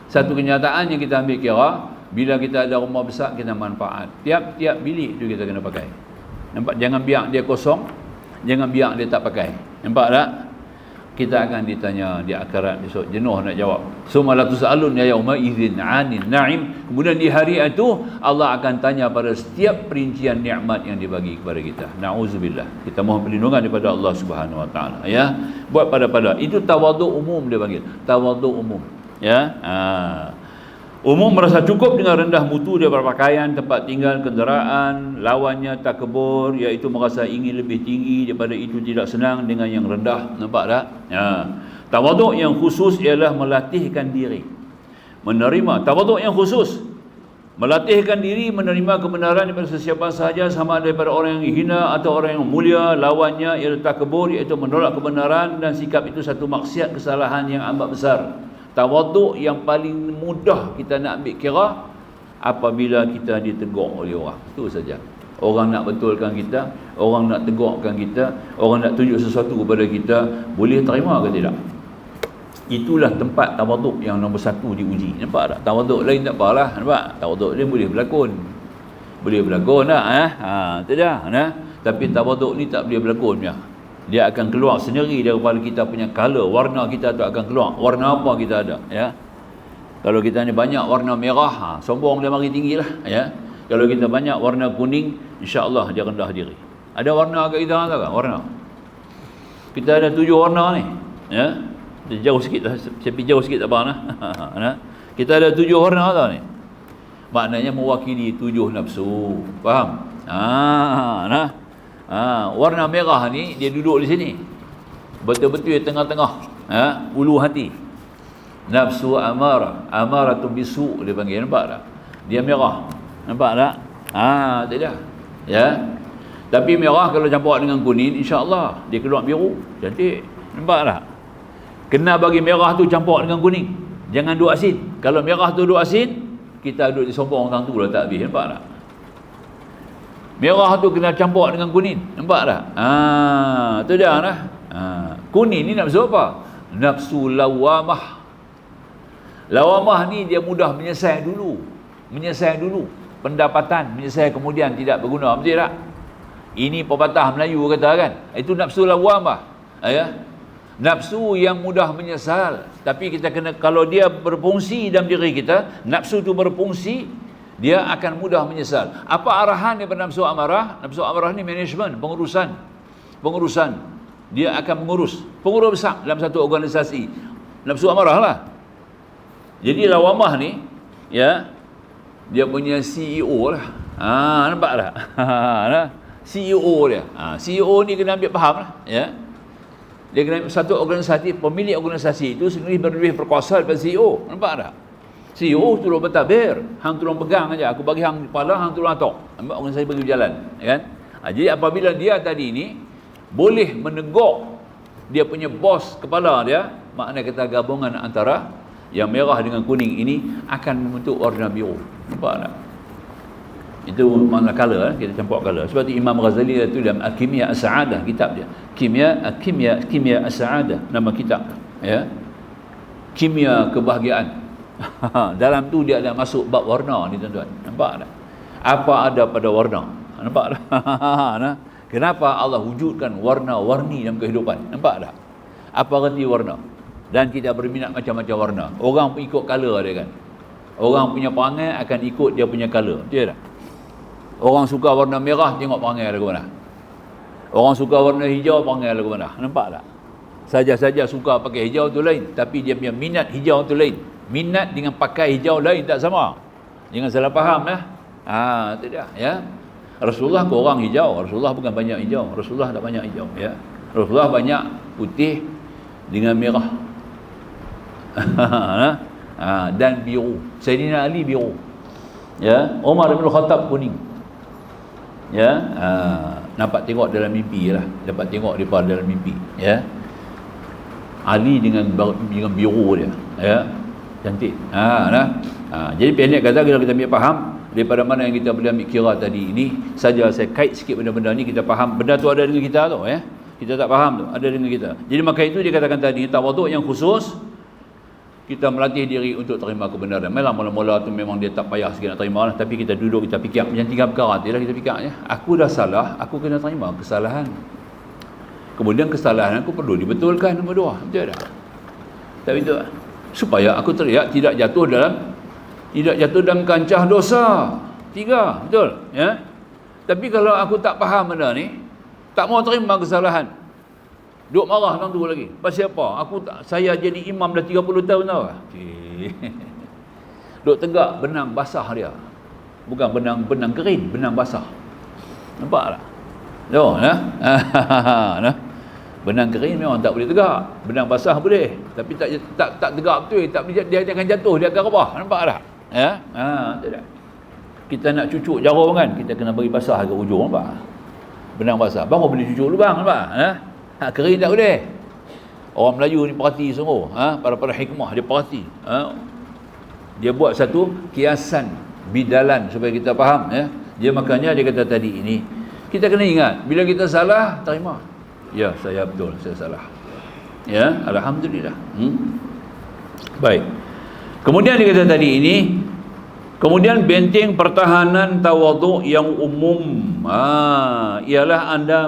satu kenyataan yang kita ambil kira. Bila kita ada rumah besar, kita manfaat. Tiap-tiap bilik tu kita kena pakai. Nampak? Jangan biar dia kosong, jangan biar dia tak pakai. Nampak tak? Kita akan ditanya di akhirat besok, jenuh nak jawab. Summa la tusalun ya yauma idzin 'anil na'im. Kemudian di hari itu Allah akan tanya pada setiap perincian nikmat yang dibagi kepada kita. Nauzubillah. Kita mohon perlindungan daripada Allah Subhanahu wa taala, ya. Buat pada itu tawaduk umum dia panggil. Tawaduk umum, ya. Umum merasa cukup dengan rendah mutu daripada pakaian, tempat tinggal, kenderaan. Lawannya takabur, iaitu merasa ingin lebih tinggi daripada itu, tidak senang dengan yang rendah. Nampak tak? Tawaduk yang khusus ialah melatihkan diri menerima. Tawaduk yang khusus melatihkan diri menerima kebenaran daripada sesiapa sahaja, sama daripada orang yang hina atau orang yang mulia. Lawannya ialah takabur, iaitu menolak kebenaran, dan sikap itu satu maksiat, kesalahan yang amat besar. Tawaduk yang paling mudah kita nak ambil kira apabila kita ditegur oleh orang. Itu saja. Orang nak betulkan kita, orang nak tegurkan kita, orang nak tunjuk sesuatu kepada kita, boleh terima ke tidak? Itulah tempat tawaduk yang nombor satu diuji. Nampak tak? Tawaduk lain tak apalah. Nampak? Tawaduk dia boleh berlakon. Boleh berlakon tak? Itu dah. Tapi tawaduk ni tak boleh berlakon punya. Dia akan keluar sendiri daripada kita punya color, warna kita tu akan keluar. Warna apa kita ada, ya. Kalau kita ni banyak warna merah, sombong dia mari tinggilah, ya. Kalau kita banyak warna kuning, insya-Allah dia rendah diri. Ada warna kat kita tak? Warna. Kita ada 7 warna ni, ya. Jauh sikit dah, tapi jauh sikit tak apa nah. Kita ada 7 warna tau ni. Maknanya mewakili 7 nafsu. Faham? Warna merah ni dia duduk di sini, betul-betul di tengah-tengah, ulu hati. Nafsu amarah, amaratun bisu dia panggil. Nampak tak? Dia merah. Nampak tak? Tak ada. Ya. Tapi merah kalau campur dengan kuning, insya-Allah dia keluar biru. Cantik. Nampak tak? Kena bagi merah tu campur dengan kuning. Jangan duk asin. Kalau merah tu duk asin, kita duduk disombong tang tu lah tak habis. Nampak tak? Merah tu kena campur dengan kuning. Nampak tak? Tu dah lah. Kuning ni nafsu apa? Nafsu lawamah. Lawamah ni dia mudah menyesal dulu. Menyesal dulu. Pendapatan menyesal kemudian tidak berguna. Betul tak? Ini pepatah Melayu kata kan. Itu nafsu lawamah. Ya. Nafsu yang mudah menyesal. Tapi kita kena, kalau dia berfungsi dalam diri kita, nafsu tu berfungsi, dia akan mudah menyesal. Apa arahan daripada nafsu amarah? Nafsu amarah ni management, pengurusan. Dia akan mengurus besar dalam satu organisasi. Nafsu amarah lah. Jadi lawamah ni, ya, dia punya CEO lah. Nampak tak? CEO dia. CEO ni kena ambil faham lah, ya. Dia kena satu organisasi, pemilik organisasi itu sebenarnya lebih berkuasa daripada CEO. Nampak tak? CEO tolong bertabir, hang tolong pegang aja. Aku bagi hang kepala, hang tolong atok. Nampak organisasi bagi berjalan, ya kan? Jadi apabila dia tadi ni boleh menegur dia punya bos kepala dia, makna kata gabungan antara yang merah dengan kuning ini akan membentuk warna biru. Nampak tak? Itu makna color, kita campur color. Sebab tu Imam Ghazali itu dalam Al-Kimia As-Sa'adah, kitab dia. Kimia As-Sa'adah, nama kitab, ya. Kimia kebahagiaan. Dalam tu dia ada masuk bab warna ni, tuan-tuan. Nampak tak? Apa ada pada warna? Nampak tak? Kenapa Allah wujudkan warna-warni dalam kehidupan? Nampak tak? Apa arti warna? Dan kita berminat macam-macam warna. Orang pun ikut color dia kan. Orang punya perangai akan ikut dia punya color. Betul tak? Orang suka warna merah, tengok perangai lagu mana. Orang suka warna hijau, perangai lagu mana. Nampak tak? Saja-saja suka pakai hijau tu lain, tapi dia punya minat hijau tu lain. Minat dengan pakai hijau lain tak sama. Jangan salah faham lah. Itu dah, ya. Rasulullah ke orang hijau, Rasulullah bukan banyak hijau. Rasulullah tak banyak hijau, ya. Rasulullah banyak putih dengan merah. Dan biru. Sayyidina Ali biru. Ya, Umar bin Khattab kuning. Ya, nampak tengok dalam mimpi lah, dapat tengok daripada dalam mimpi, ya. Ali dengan biru dia, ya, cantik. Jadi pendek kata, kalau kita ambil faham daripada mana yang kita boleh ambil kira tadi ini, saja saya kait sikit benda-benda ni, kita faham benda tu ada dengan kita tu, ya. Kita tak faham tu, ada dengan kita. Jadi maka itu dia katakan tadi, tawaduk yang khusus, kita melatih diri untuk terima kebenaran. Memang mula-mula tu memang dia tak payah sikit nak terima lah. Tapi kita duduk, kita fikir macam 3 perkara tu lah kita fikir, ya. Aku dah salah, aku kena terima kesalahan. Kemudian kesalahan aku perlu dibetulkan, nombor 2. Betul tak? Tapi itu supaya aku tidak jatuh dalam kancah dosa. 3, betul, ya. Tapi kalau aku tak faham benda ni, tak mau terima kesalahan, duk marah orang tu lagi. Pasal apa? Saya jadi imam dah 30 tahun dah. Duk tegak benang basah dia. Bukan benang kering, benang basah. Nampak tak? Tengok nah. Nah. Benang kering memang tak boleh tegak. Benang basah boleh. Tapi tak tegak betul. Tak boleh, dia akan jatuh, dia akan rebah. Nampak tak? Ya? Tak ada. Kita nak cucuk jarum kan, kita kena bagi basah ke ujung, nampak? Benang basah. Baru boleh cucuk lubang, nampak? Kering tak boleh. Orang Melayu ni perhati sungguh. Para hikmah dia perhati. Dia buat satu kiasan bidalan supaya kita faham, ya. Dia makanya dia kata tadi ini, kita kena ingat bila kita salah, terima. Ya, saya betul, saya salah. Ya, alhamdulillah. Baik. Kemudian dia kata tadi ini, kemudian benteng pertahanan tawaduk yang umum ialah anda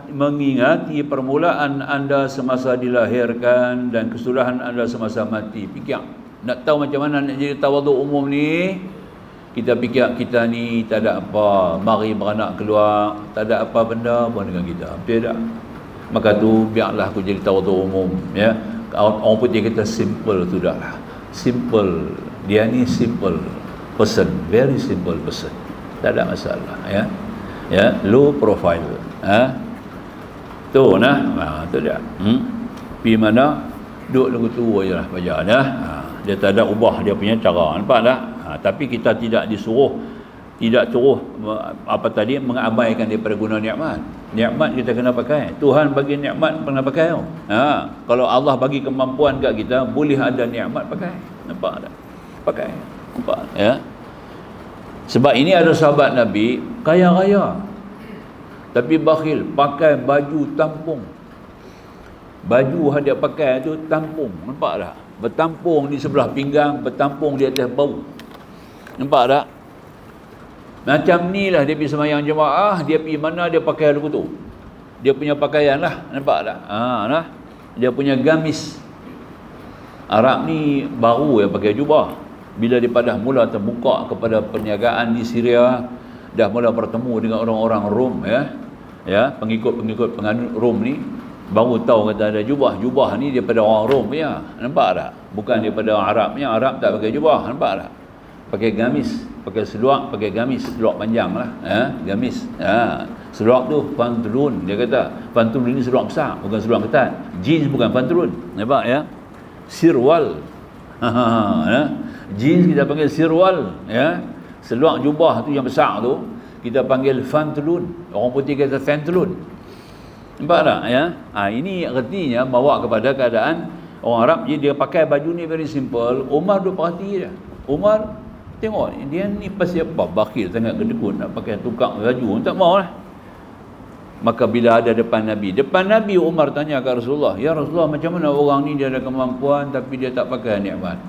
mengingati permulaan anda semasa dilahirkan dan kesudahan anda semasa mati. Fikir, nak tahu macam mana nak jadi tawaduk umum ni? Kita fikir kita ni tak ada apa, mari beranak keluar, tak ada apa benda pun dengan kita. Betul tak? Maka tu biarlah aku jadi tawaduk umum, ya. Orang putih kita simple sudahlah. Simple. Dia ni simple person, very simple person. Tak ada masalah, ya. Ya, low profile. Tu nah. Tu dia. Pi mana duduk lagu tu ajalah baca dah. Dia tak ada ubah dia punya cara. Nampak tak? Tapi kita tidak suruh mengabaikan daripada guna nikmat. Nikmat kita kena pakai. Tuhan bagi nikmat kena pakai. Kalau Allah bagi kemampuan kat kita, boleh ada nikmat pakai. Nampak tak? Pakai. Nampak, ya. Sebab ini ada sahabat Nabi kaya raya tapi bakhil, pakai baju tampung. Baju yang dia pakai tu tampung. Nampak tak? Bertampung di sebelah pinggang, bertampung di atas bau. Nampak tak? Macam ni lah dia pergi sembahyang jemaah, dia pergi mana dia pakai lagu tu. Dia punya pakaian lah. Nampak tak? Nah. Dia punya gamis. Arab ni baru yang pakai jubah. Bila dia dah mula terbuka kepada perniagaan di Syria, dah mula bertemu dengan orang-orang Rom, ya, pengikut-pengikut penganut Rom ni, baru tahu kata ada jubah. Jubah ni daripada orang Rom punya. Nampak tak? Bukan daripada Arabnya. Arab tak pakai jubah. Nampak tak? Pakai gamis, pakai seluar, pakai gamis, seluar panjang lah, gamis. Seluar tu pantulun, dia kata. Pantulun ni seluar besar, bukan seluar ketat. Jeans bukan pantulun. Nampak, ya? Sirwal. Jeans kita panggil sirwal, ya. Seluar jubah tu yang besar tu kita panggil pantulun. Orang putih kata pantulun. Nampak tak, ya? Ini artinya bawa kepada keadaan orang Arab. Dia pakai baju ni very simple. Umar duk perhati dia. Umar tengok dia ni pasal apa, bakhil sangat, kedekut nak pakai tukar baju, tak mau lah. Maka bila ada depan Nabi Umar tanya ke Rasulullah, ya Rasulullah, macam mana orang ni dia ada kemampuan tapi dia tak pakai nikmat?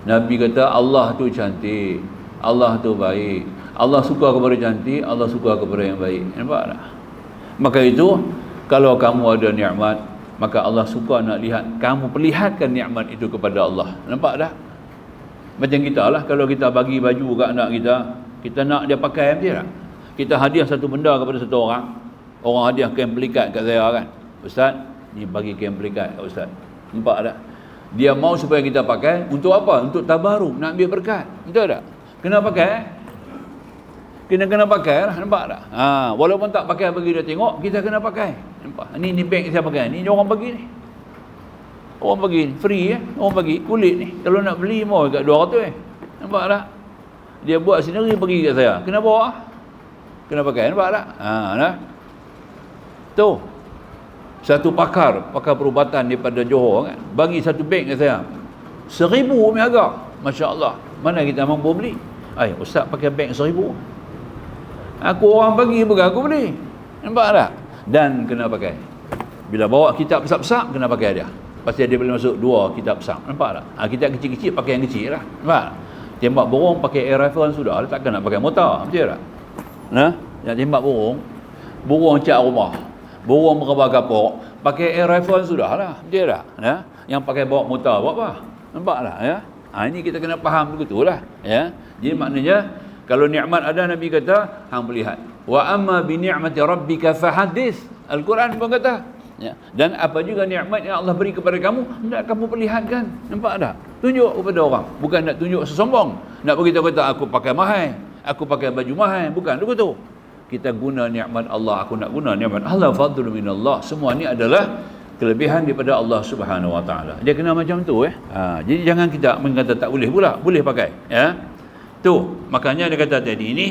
Nabi kata, Allah tu cantik, Allah tu baik, Allah suka kepada cantik, Allah suka kepada yang baik. Nampak tak? Maka itu kalau kamu ada nikmat, maka Allah suka nak lihat kamu perlihatkan nikmat itu kepada Allah. Nampak tak? Macam kita lah, kalau kita bagi baju kat anak kita, kita nak dia pakai, betul tak? Kita hadiah satu benda kepada satu orang, orang hadiah kain pelikat kat saya kan, Ustaz, ni bagi kain pelikat kat Ustaz. Nampak tak? Dia mau supaya kita pakai, untuk apa? Untuk tabaruk, nak ambil berkat, betul tak? Kena pakai, kena pakai lah, nampak tak? Walaupun tak pakai bagi dia tengok, kita kena pakai. Nampak? Ni beg saya pakai, ni orang bagi ni. Orang bagi free, orang bagi kulit ni. Kalau nak beli mau kat 200 Nampak tak? Dia buat sendiri bagi kat saya. Kena bawa. Kena pakai, nampak tak? Nah. Tu. Satu pakar perubatan daripada Johor kan, bagi satu beg kat saya. 1,000 punya harga. Masya-Allah. Mana kita mampu beli? Ustaz pakai beg 1,000. Aku orang bagi bukan aku beli. Nampak tak? Dan kena pakai. Bila bawa kitab besar-besar kena pakai dia. Pasti dia boleh masuk 2 kitab besar. Nampak tak? Kitab kecil-kecil pakai yang kecil lah. Nampak? Tembak burung pakai air rifle sudah. Takkan nak pakai motor. Betul tak? Nak tembak burung cak rumah, burung merebah kapur, pakai air rifle sudah lah. Betul tak? Yang pakai bawa motor buat apa? Nampak tak? Ya? Ini kita kena faham begitulah. Ya? Jadi maknanya kalau nikmat ada, Nabi kata hang melihat. Wa amma bi ni'mati rabbika fahadits. Al-Quran pun kata, Ya. Dan apa juga nikmat yang Allah beri kepada kamu, hendak kamu perlihatkan. Nampak tak? Tunjuk kepada orang. Bukan nak tunjuk sesombong. Nak beritahu kata aku pakai mahal, aku pakai baju mahal. Bukan begitu. Kita guna nikmat Allah. Aku nak guna nikmat Allah. Fadlu minallah. Semua ni adalah kelebihan daripada Allah Subhanahu Wa Taala. Dia kena macam tu jadi jangan kita mengata tak boleh pula. Boleh pakai. Ya. Tu. Makanya dia kata tadi ni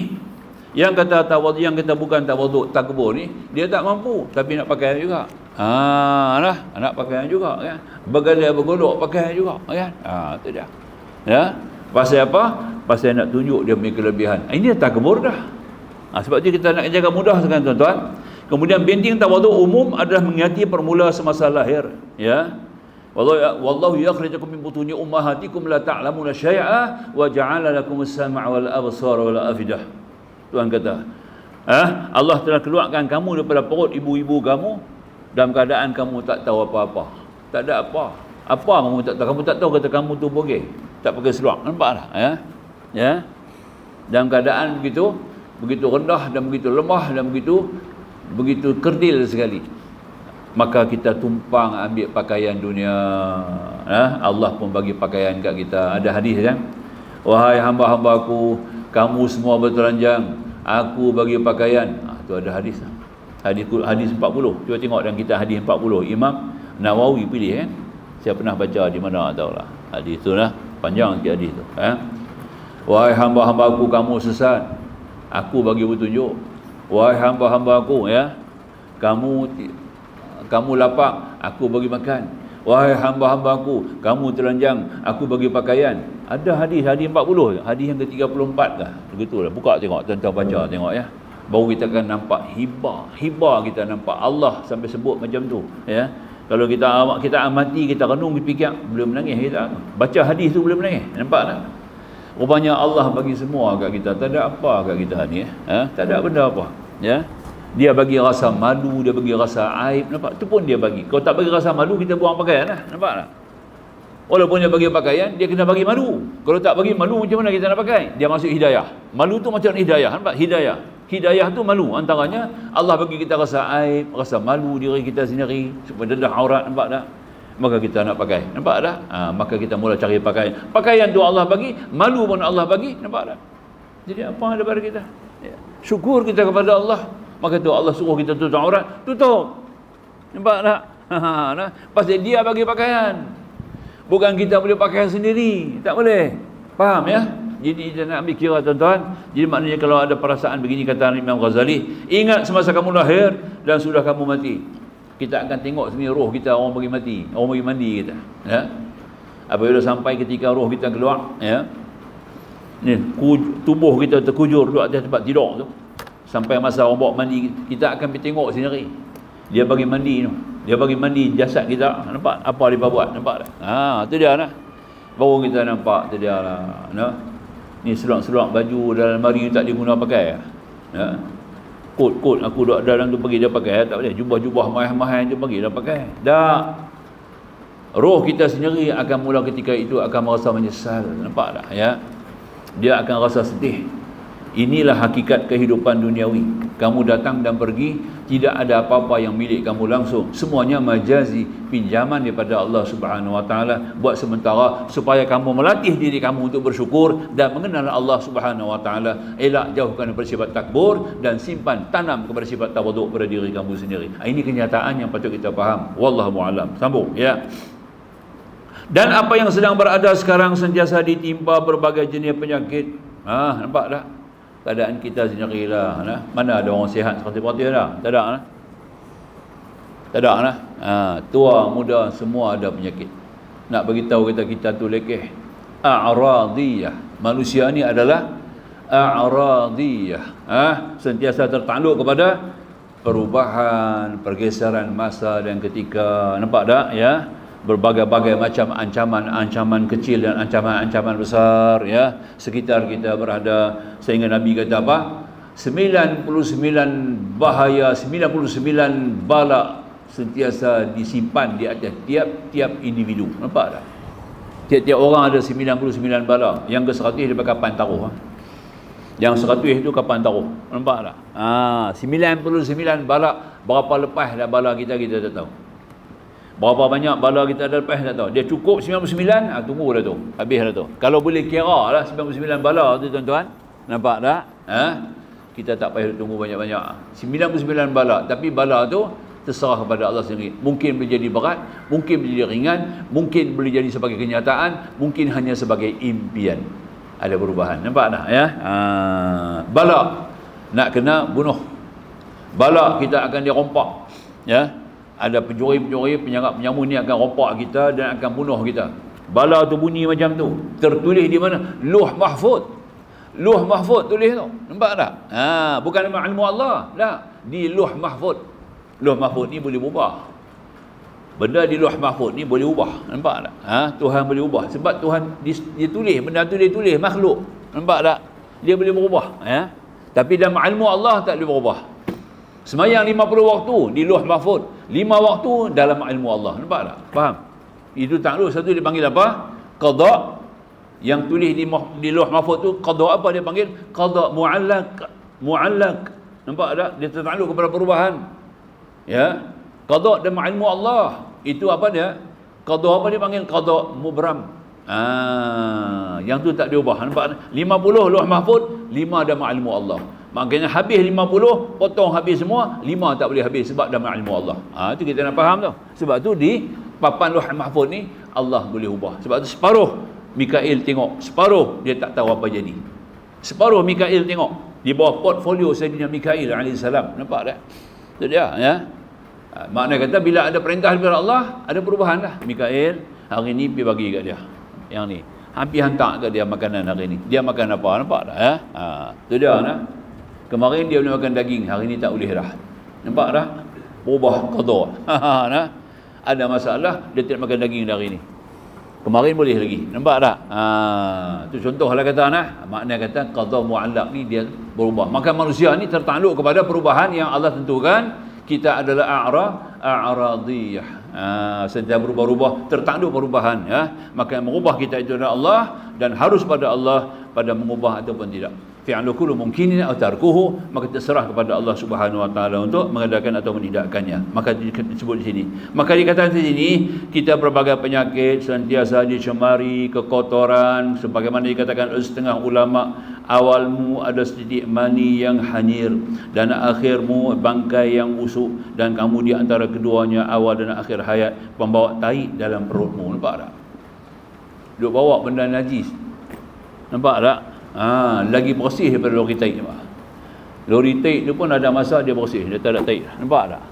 yang kata tawadhu, yang kata bukan tawadhu, takbur ni, dia tak mampu tapi nak pakai juga. Nak pakai juga kan. Bergadai bergolok pakai juga kan. Tu dia. Ya. Pasal apa? Pasal nak tunjuk dia punya kelebihan. Ini takbur dah. Sebab tu kita nak jaga mudah sekarang tuan-tuan. Kemudian binting tawadhu umum adalah mengingati permula semasa lahir. Ya. Wallahu yakhrijukum min butuni ummahatikum la ta'lamuna syai'a wa ja'ala lakumus sam'a wal absara wal afidah. Tuhan kata, Allah telah keluarkan kamu daripada perut ibu-ibu kamu dalam keadaan kamu tak tahu apa-apa. Tak ada apa. Apa kamu tak tahu? Kamu tak tahu kata kamu tu bogeh. Tak pakai seluar. Nampak tak? Ya. Dalam keadaan begitu rendah dan begitu lemah dan begitu kerdil sekali. Maka kita tumpang ambil pakaian dunia. Allah pun bagi pakaian kat kita. Ada hadis kan? Wahai hamba-hambaku, kamu semua bertelanjang, aku bagi pakaian. Tu ada hadis. Hadis 40. Cuba tengok dalam kitab hadis 40. Imam Nawawi pilih kan. Saya pernah baca di mana tahulah. Hadis tu lah, panjang sikit hadis tu. Wahai hamba-hambaku, kamu sesat, aku bagi petunjuk. Wahai hamba-hambaku, kamu lapar, aku bagi makan. Wahai hamba-hambaku, kamu telanjang, aku bagi pakaian. Ada hadis 40, hadis yang ke-34 kah? Begitulah. Buka tengok, tuan-tuan baca tengok ya. Baru kita akan nampak hibah kita nampak Allah sampai sebut macam tu ya. Kalau kita amati, kita renung, kita fikir, boleh menangis kita. Baca hadis tu boleh menangis. Nampak tak? Rupanya Allah bagi semua kat kita. Tak ada apa kat kita ni tak ada benda apa ya. Dia bagi rasa malu, dia bagi rasa aib. Nampak? Tu pun dia bagi. Kalau tak bagi rasa malu, kita buang pakaian lah. Nampak tak? Walaupun dia bagi pakaian, dia kena bagi malu. Kalau tak bagi malu, macam mana kita nak pakai? Dia masuk hidayah. Malu tu macam hidayah. Nampak? Hidayah tu malu. Antaranya, Allah bagi kita rasa aib, rasa malu diri kita sendiri, supaya dedah aurat. Nampak tak? Maka kita nak pakai. Nampak tak? Maka kita mula cari pakaian. Pakaian tu Allah bagi, malu pun Allah bagi. Nampak tak? Jadi apa ada pada kita? Syukur kita kepada Allah. Maka tu Allah suruh kita tutup aurat, tutup. Nampak tak? Pasal dia bagi pakaian. Bukan kita boleh pakaian sendiri. Tak boleh. Faham ya? Jadi kita nak ambil kira tuan-tuan. Jadi maknanya kalau ada perasaan begini, kata Imam Ghazali, ingat semasa kamu lahir dan sudah kamu mati. Kita akan tengok sebenarnya roh kita orang bagi mati. Orang bagi mandi kita. Ya? Apabila sampai ketika roh kita keluar, ya. Ni, tubuh kita terkujur duduk atas tempat tidur tu. Sampai masa orang bawa mandi, kita akan pergi tengok sendiri. Dia bagi mandi tu. Dia bagi mandi jasad kita. Nampak? Apa dia buat? Nampak tak? Tu dia lah. Baru kita nampak tu dia lah. Ni seluar-seluar baju dalam lemari tak diguna pakai. Kot-kot aku duduk dalam tu pergi dia pakai. Tak boleh. Jubah-jubah mahal-mahal tu pergi dia pakai. Tak. Roh kita sendiri akan mula ketika itu akan merasa menyesal. Nampak tak? Ya? Dia akan rasa sedih. Inilah hakikat kehidupan duniawi. Kamu datang dan pergi, tidak ada apa-apa yang milik kamu langsung. Semuanya majazi, pinjaman daripada Allah Subhanahu Wa Taala buat sementara supaya kamu melatih diri kamu untuk bersyukur dan mengenal Allah Subhanahu Wa Taala. Elak jauhkan daripada sifat takbur dan simpan tanam kepada sifat tawaduk pada diri kamu sendiri. Ini kenyataan yang patut kita faham. Wallahu a'lam. Sambung ya. Dan apa yang sedang berada sekarang sentiasa ditimpa berbagai jenis penyakit. Nampak tak? Keadaan kita sendirilah. Mana ada orang sihat seperti dah? Tak ada lah. Tak ada lah. Tua, muda, semua ada penyakit. Nak beritahu kita tu lekeh. A'radiyah. Manusia ni adalah a'radiyah. Sentiasa tertakluk kepada perubahan, pergeseran masa dan ketika. Nampak tak? Ya. Berbagai-bagai macam ancaman kecil dan ancaman besar ya sekitar kita berada, sehingga Nabi kata apa? 99 bahaya, 99 bala sentiasa disimpan di atas tiap-tiap individu. Nampak tak? Tiap-tiap orang ada 99 bala. Yang ke-100 dia pakai kapan taruh. Yang 100 tu kapan taruh? Nampak tak? 99 bala berapa lepas dah bala kita tak tahu. Berapa banyak bala kita ada lepas tak tahu. Dia cukup 99, tunggu dah tu. Habis dah tu. Kalau boleh kira lah 99 bala tu tuan-tuan. Nampak tak? Kita tak payah tunggu banyak-banyak. 99 bala, tapi bala tu terserah kepada Allah sendiri. Mungkin boleh jadi berat, mungkin boleh jadi ringan, mungkin boleh jadi sebagai kenyataan, mungkin hanya sebagai impian. Ada perubahan. Nampak tak ya? Bala nak kena bunuh. Bala kita akan dirompak. Ya. Ada pencuri-pencuri, penyangap-penyamun ni akan rompak kita dan akan bunuh kita. Bala tu bunyi macam tu. Tertulis di mana? Lauh Mahfuz. Lauh Mahfuz tulis tu. Nampak tak? Bukan nama ilmu Allah. Tak. Di Lauh Mahfuz. Lauh Mahfuz ni boleh ubah. Benda di Lauh Mahfuz ni boleh ubah. Nampak tak? Tuhan boleh ubah. Sebab Tuhan dia tulis. Benda tu dia tulis. Makhluk. Nampak tak? Dia boleh berubah. Tapi dalam ilmu Allah tak boleh berubah. Semayang 50 waktu di Lauh Mahfuz. 5 waktu dalam ilmu Allah. Nampak tak? Faham? Itu takluk satu dipanggil apa? Qada. Yang tulis di Lauh Mahfuz tu qada apa dia panggil? Qada mu'allaq. Mu'allaq. Nampak tak? Dia tertakluk kepada perubahan. Ya. Qada dalam ilmu Allah. Itu apa dia? Qada apa dia panggil? Qada mubram. Yang tu tak diubah. Nampak? 50 Lauh Mahfuz, 5 dalam ilmu Allah. Maknanya habis 50, potong habis semua, 5 tak boleh habis sebab dalam ilmu Allah. Itu kita nak faham tu. Sebab tu di papan Lauh Mahfuz ni Allah boleh ubah. Sebab tu separuh Mikail tengok, separuh dia tak tahu apa jadi. Separuh Mikail tengok di bawah portfolio Sayyidina Mikail AS. Nampak tak? Itu dia ya. Maknanya kata bila ada perintah daripada Allah, ada perubahan dah. Mikail hari ni pergi bagi kat dia. Yang ni hampir hantar kat dia makanan hari ni. Dia makan apa? Nampak tak ya? Itu dia nah. Kemarin dia boleh makan daging, hari ni tak boleh dah. Nampak dah? Berubah qada. Nah. Ada masalah, dia tidak makan daging hari ni. Kemarin boleh lagi. Nampak tak? Tu contohlah kata nah. Maknanya kata qada mu'allaq ni dia berubah. Maka manusia ni tertakluk kepada perubahan yang Allah tentukan. Kita adalah a'radiyah. Sentiasa berubah-ubah, tertakluk perubahan ya. Maka yang mengubah kita itu adalah Allah dan harus pada Allah pada mengubah ataupun tidak. Fi'lu kullu mumkinin atau tarkuhu, maka terserah kepada Allah Subhanahu wa taala untuk mengadakan atau menidakkannya. Maka disebut di sini. Maka dikatakan di sini kita berbagai penyakit sentiasa dicemari kekotoran sebagaimana dikatakan oleh setengah ulama, awalmu ada sedikit mani yang hanyir dan akhirmu bangkai yang busuk dan kamu di antara keduanya awal dan akhir hayat pembawa tai dalam perutmu. Nampak tak? Duk bawa benda najis. Nampak tak? Lagi bersih daripada lori taik ni. Lori taik tu pun ada masa dia bersih, dia tak ada taik. Nampak tak?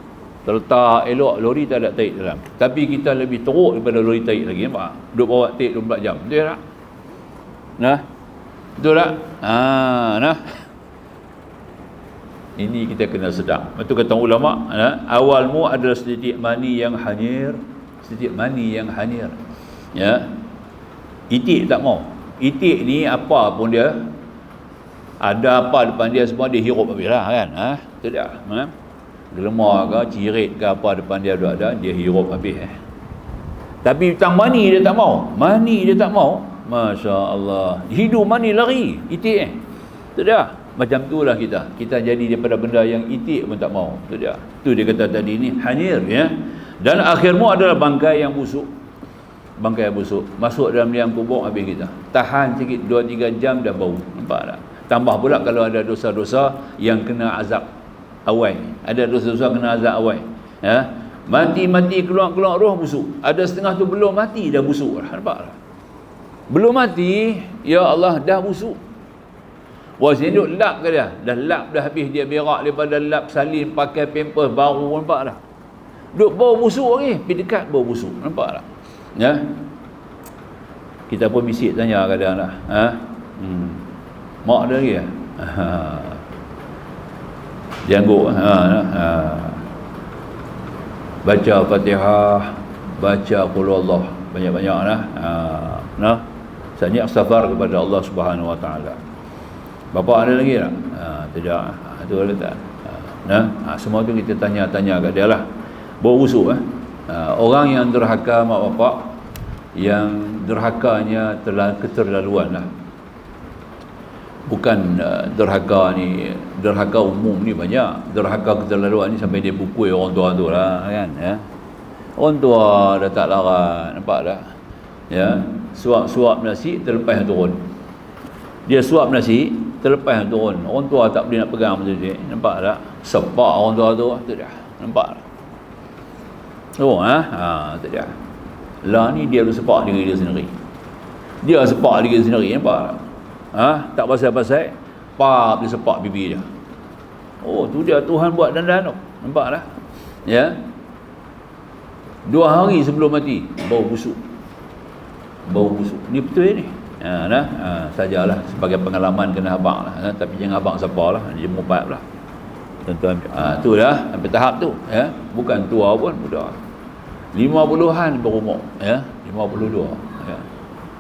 Terletak elok, lori tak ada taik dalam. Tapi kita lebih teruk daripada lori taik lagi. Nampak? Duk bawa taik 24 jam. Betul tak? Nah. Betul tak? Nah. Ini kita kena sedar. Itu kata ulama, awalmu adalah sedikit mani yang hanyir, sedikit mani yang hanyir. Ya. Itik tak mau. Itik ni apa pun dia ada apa depan dia semua dia hirup habis lah kan. Itu dia. Gelemar ke cirit ke apa depan dia ada dia hirup habis. Tapi tentang mani dia tak mau. Mani dia tak mau. Masya Allah. Hidup mani lari itik. Itu dia. Macam tu lah kita. Kita jadi daripada benda yang itik pun tak mau. Itu dia. Tu dia kata tadi ni hanyir ya. Dan akhirmu adalah bangkai yang busuk. Bangkai busuk masuk dalam liang kubur habis kita. Tahan sikit 2-3 jam dah bau. Nampak tak? Tambah pula kalau ada dosa-dosa yang kena azab awal. Ada dosa-dosa kena azab awal. Ya. Mati-mati keluar-keluar roh busuk. Ada setengah tu belum mati dah busuk. Nampak tak? Belum mati, ya Allah dah busuk. Wah sini duk lap ke dia? Dah lap dah habis dia berak daripada lap salin pakai pampers baru. Nampak tak? Duk bau busuk lagi. Pergi dekat bau busuk. Nampak tak? Ya. Kita pun bisik tanya kadang lah. Mak dia lagi ya? Dia angguk. Baca Fatihah, baca Qul Allah banyak-banyak nah. Sebenarnya istighfar kepada Allah Subhanahu wa taala. Bapa ada lagi tak? Tidak. Itu ada tak? Semua tu kita tanya-tanya kat dia lah. Bau busuk orang yang derhaka mak bapak, yang derhakanya keterlaluan lah. Bukan derhaka ni, derhaka umum ni banyak. Derhaka keterlaluan ni sampai dia pukul orang tua tu lah kan, ya. Orang tua dah tak larat, nampak tak? Ya, suap nasi terlepas turun. Dia suap nasi terlepas turun. Orang tua tak boleh nak pegang macam tu, nampak tak? Sepak orang tua tu dia. Nampak tak? Oh, tu dia. Lah ni dia sepak diri dia sendiri. Dia sepak diri sendiri, nampak tak? Tak pasal-pasal dia sepak bibi dia. Oh, tu dia Tuhan buat dandan tu. Nampak tak? Ya. 2 hari sebelum mati bau busuk. Ni betul ni. Sajalah sebagai pengalaman kena abang lah. Tapi jangan abang siapa lah, dia mumpat lah. Tuan-tuan, tu dah sampai tahap tu, ya. Bukan tua pun, muda. 50-an berumur, ya. 52, ya.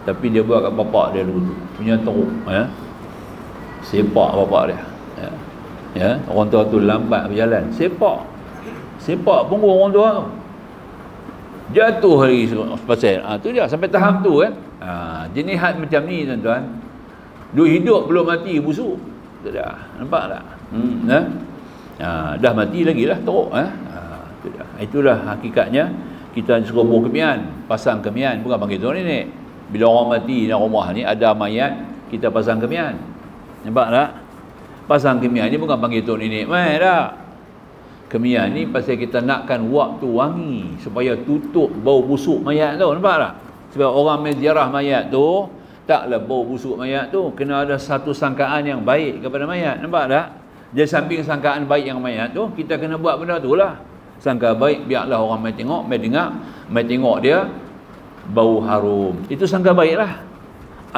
Tapi dia buat kat bapak dia dulu tu, punya teruk, ya. Sepak bapak dia, ya. Ya, orang tua tu lambat berjalan, sepak punggung orang tua tu. Jatuh hari pasal. Tu dia sampai tahap tu kan. Jenis had macam ni tuan-tuan. Duk hidup belum mati busuk. Tu dah. Nampak tak? Dah mati lagi lah teruk, tu dah. Itulah hakikatnya kita suruh buang kemian, pasang kemian, bukan panggil tu ni. Bila orang mati dalam rumah ni ada mayat, kita pasang kemian. Nampak tak? Pasang kemian ni bukan panggil tu ni mai tak. Kemian ni pasal kita nakkan waktu wangi supaya tutup bau busuk mayat tu, nampak tak? Sebab orang menziarah mayat tu taklah bau busuk mayat tu, kena ada satu sangkaan yang baik kepada mayat, nampak tak? Jadi samping sangkaan baik yang mayat tu, kita kena buat benda tu lah. Sangka baik, biarlah orang mai tengok, mai dengar, mai tengok dia bau harum. Itu sangka baik lah.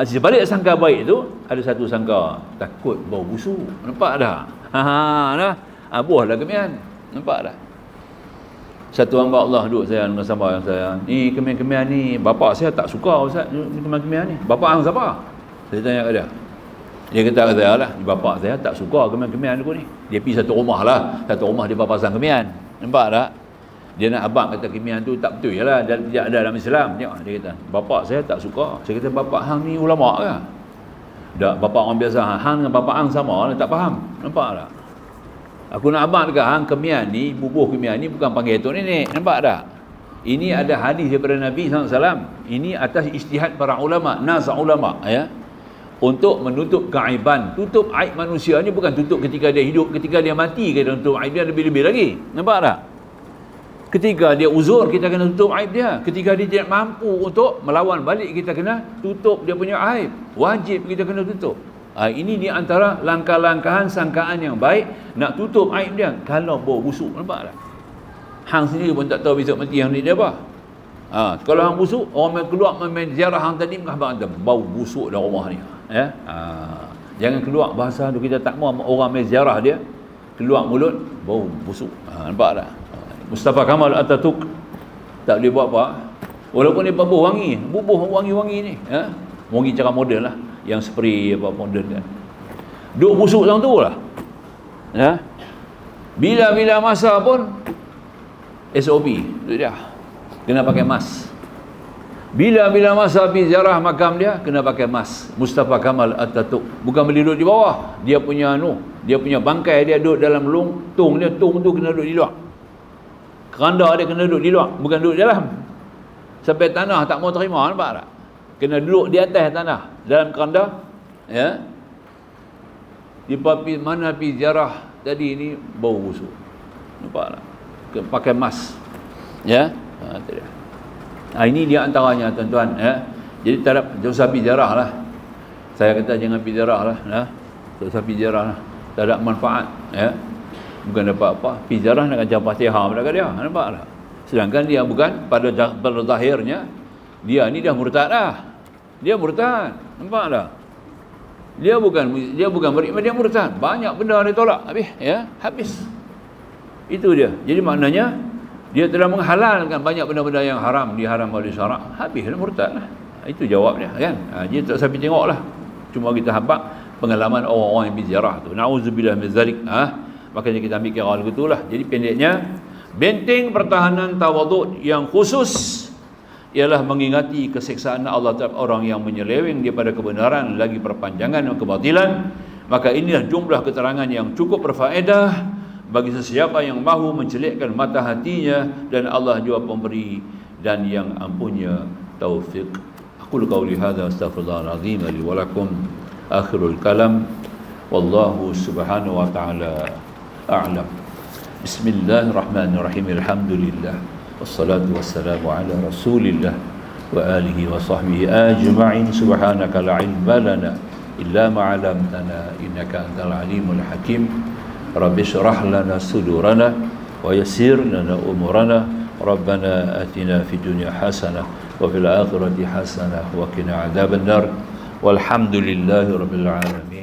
Sebalik sangka baik tu ada satu sangka takut bau busuk, nampak tak? Buahlah kemian. Nampak tak? Satu hamba Allah duduk saya dengan sahabat yang saya, ni kemian-kemian ni bapak saya tak suka Ustaz, kemian-kemian ni. Bapak hang siapa? Saya tanya kat dia. Dia kata kat saya lah, bapak saya tak suka kemian-kemian aku ni. Dia pergi satu rumah lah, satu rumah dia pasang kemian. Nampak tak? Dia nak abang kata kemian tu tak betul je lah, tidak ada dalam Islam. Dia kata, bapak saya tak suka. Saya kata, bapak hang ni ulama ke? Tak, bapak orang biasa. Hang dengan bapak hang sama, tak faham. Nampak tak? Aku nak abang dekat hang, kemian ni, bubuh kemian ni bukan panggil tu nenek. Nampak tak? Ini ada hadis daripada Nabi SAW. Ini atas ijtihad para ulama, nas ulama, ya. Untuk menutup keaiban. Tutup aib manusia ni bukan tutup ketika dia hidup, ketika dia mati kita tutup aib dia lebih-lebih lagi. Nampak tak? Ketika dia uzur, kita kena tutup aib dia. Ketika dia tidak mampu untuk melawan balik, kita kena tutup dia punya aib. Wajib kita kena tutup. Ini di antara langkah-langkahan sangkaan yang baik nak tutup aib dia kalau bau busuk. Nampak tak? Hang sendiri pun tak tahu besok mati hang ni dia apa. Kalau hang busuk, orang main keluar main ziarah hang tadi, abang kata bau busuk dalam rumah ni. Ya. Jangan keluar bahasa tu, kita tak mahu orang main ziarah dia keluar mulut bau busuk. Nampak tak? Mustafa Kamal Atatürk tak boleh buat apa. Walaupun dia bubuh wangi-wangi ni, ya. Wangi cara moden lah, yang spray apa modern kan. Duk busuk dalam tu lah. Ya. Bila-bila masa pun SOP tu dia. Kena pakai mask. Bila-bila masa pergi ziarah makam dia kena pakai mask. Mustafa Kamal Atatürk bukan boleh duduk di bawah. Dia punya bangkai dia duduk dalam tung dia, tung tu kena duduk di luar. Keranda dia kena duduk di luar, bukan duduk dalam. Sampai tanah tak mau terima, nampak tak? Kena duduk di atas tanah dalam keranda, ya. Di mana pergi ziarah tadi ni bau busuk, nampak tak? Pakai mask, ya. Ini dia antaranya tuan-tuan, ya. Jadi tak usah pergi ziarah lah. Saya kata jangan pergi ziarah lah, ya. Tak usah pergi ziarah lah, tak ada manfaat, ya. Bukan dapat apa. Pergi ziarah nak baca Fatihah pada dia, nampak tak? Sedangkan dia bukan pada zahirnya dia ni dah murtad dah. Dia murtad, nampak tak? Dia bukan beriman, dia murtad. Banyak benda dia tolak habis, ya, habis. Itu dia. Jadi maknanya dia telah menghalalkan banyak benda-benda yang haram, diharam oleh syarak. Habis dia murtad lah. Itu jawabnya, kan? Jadi tak sampai tengoklah. Cuma kita habaq pengalaman orang-orang yang berziarah tu. Nauzubillah min zalik. Makanya kita ambil kira lagu itulah. Jadi pendeknya, benteng pertahanan tawaduk yang khusus ialah mengingati keseksaan Allah terhadap orang yang menyeleweng daripada kebenaran lagi perpanjangan dan kebatilan. Maka inilah jumlah keterangan yang cukup berfaedah bagi sesiapa yang mahu mencelikkan mata hatinya, dan Allah juga pemberi dan yang ampunnya taufik. Aqulu qawli hadza astaghfirullahal azim li wa lakum. Akhirul kalam, wallahu subhanahu wa ta'ala a'lam. Bismillahirrahmanirrahim. Alhamdulillah wassalatu wassalamu ala rasulillah wa alihi wa sahbihi ajma'in. Subhanaka la ilma lana illa ma 'allamtana innaka antal alimul hakim. Rabbi shrah lana sudurana wa yassir lana umurana. Rabbana atina fid dunya hasanah wa fil akhirati hasanah wa qina adzabannar. Walhamdulillahi rabbil alamin.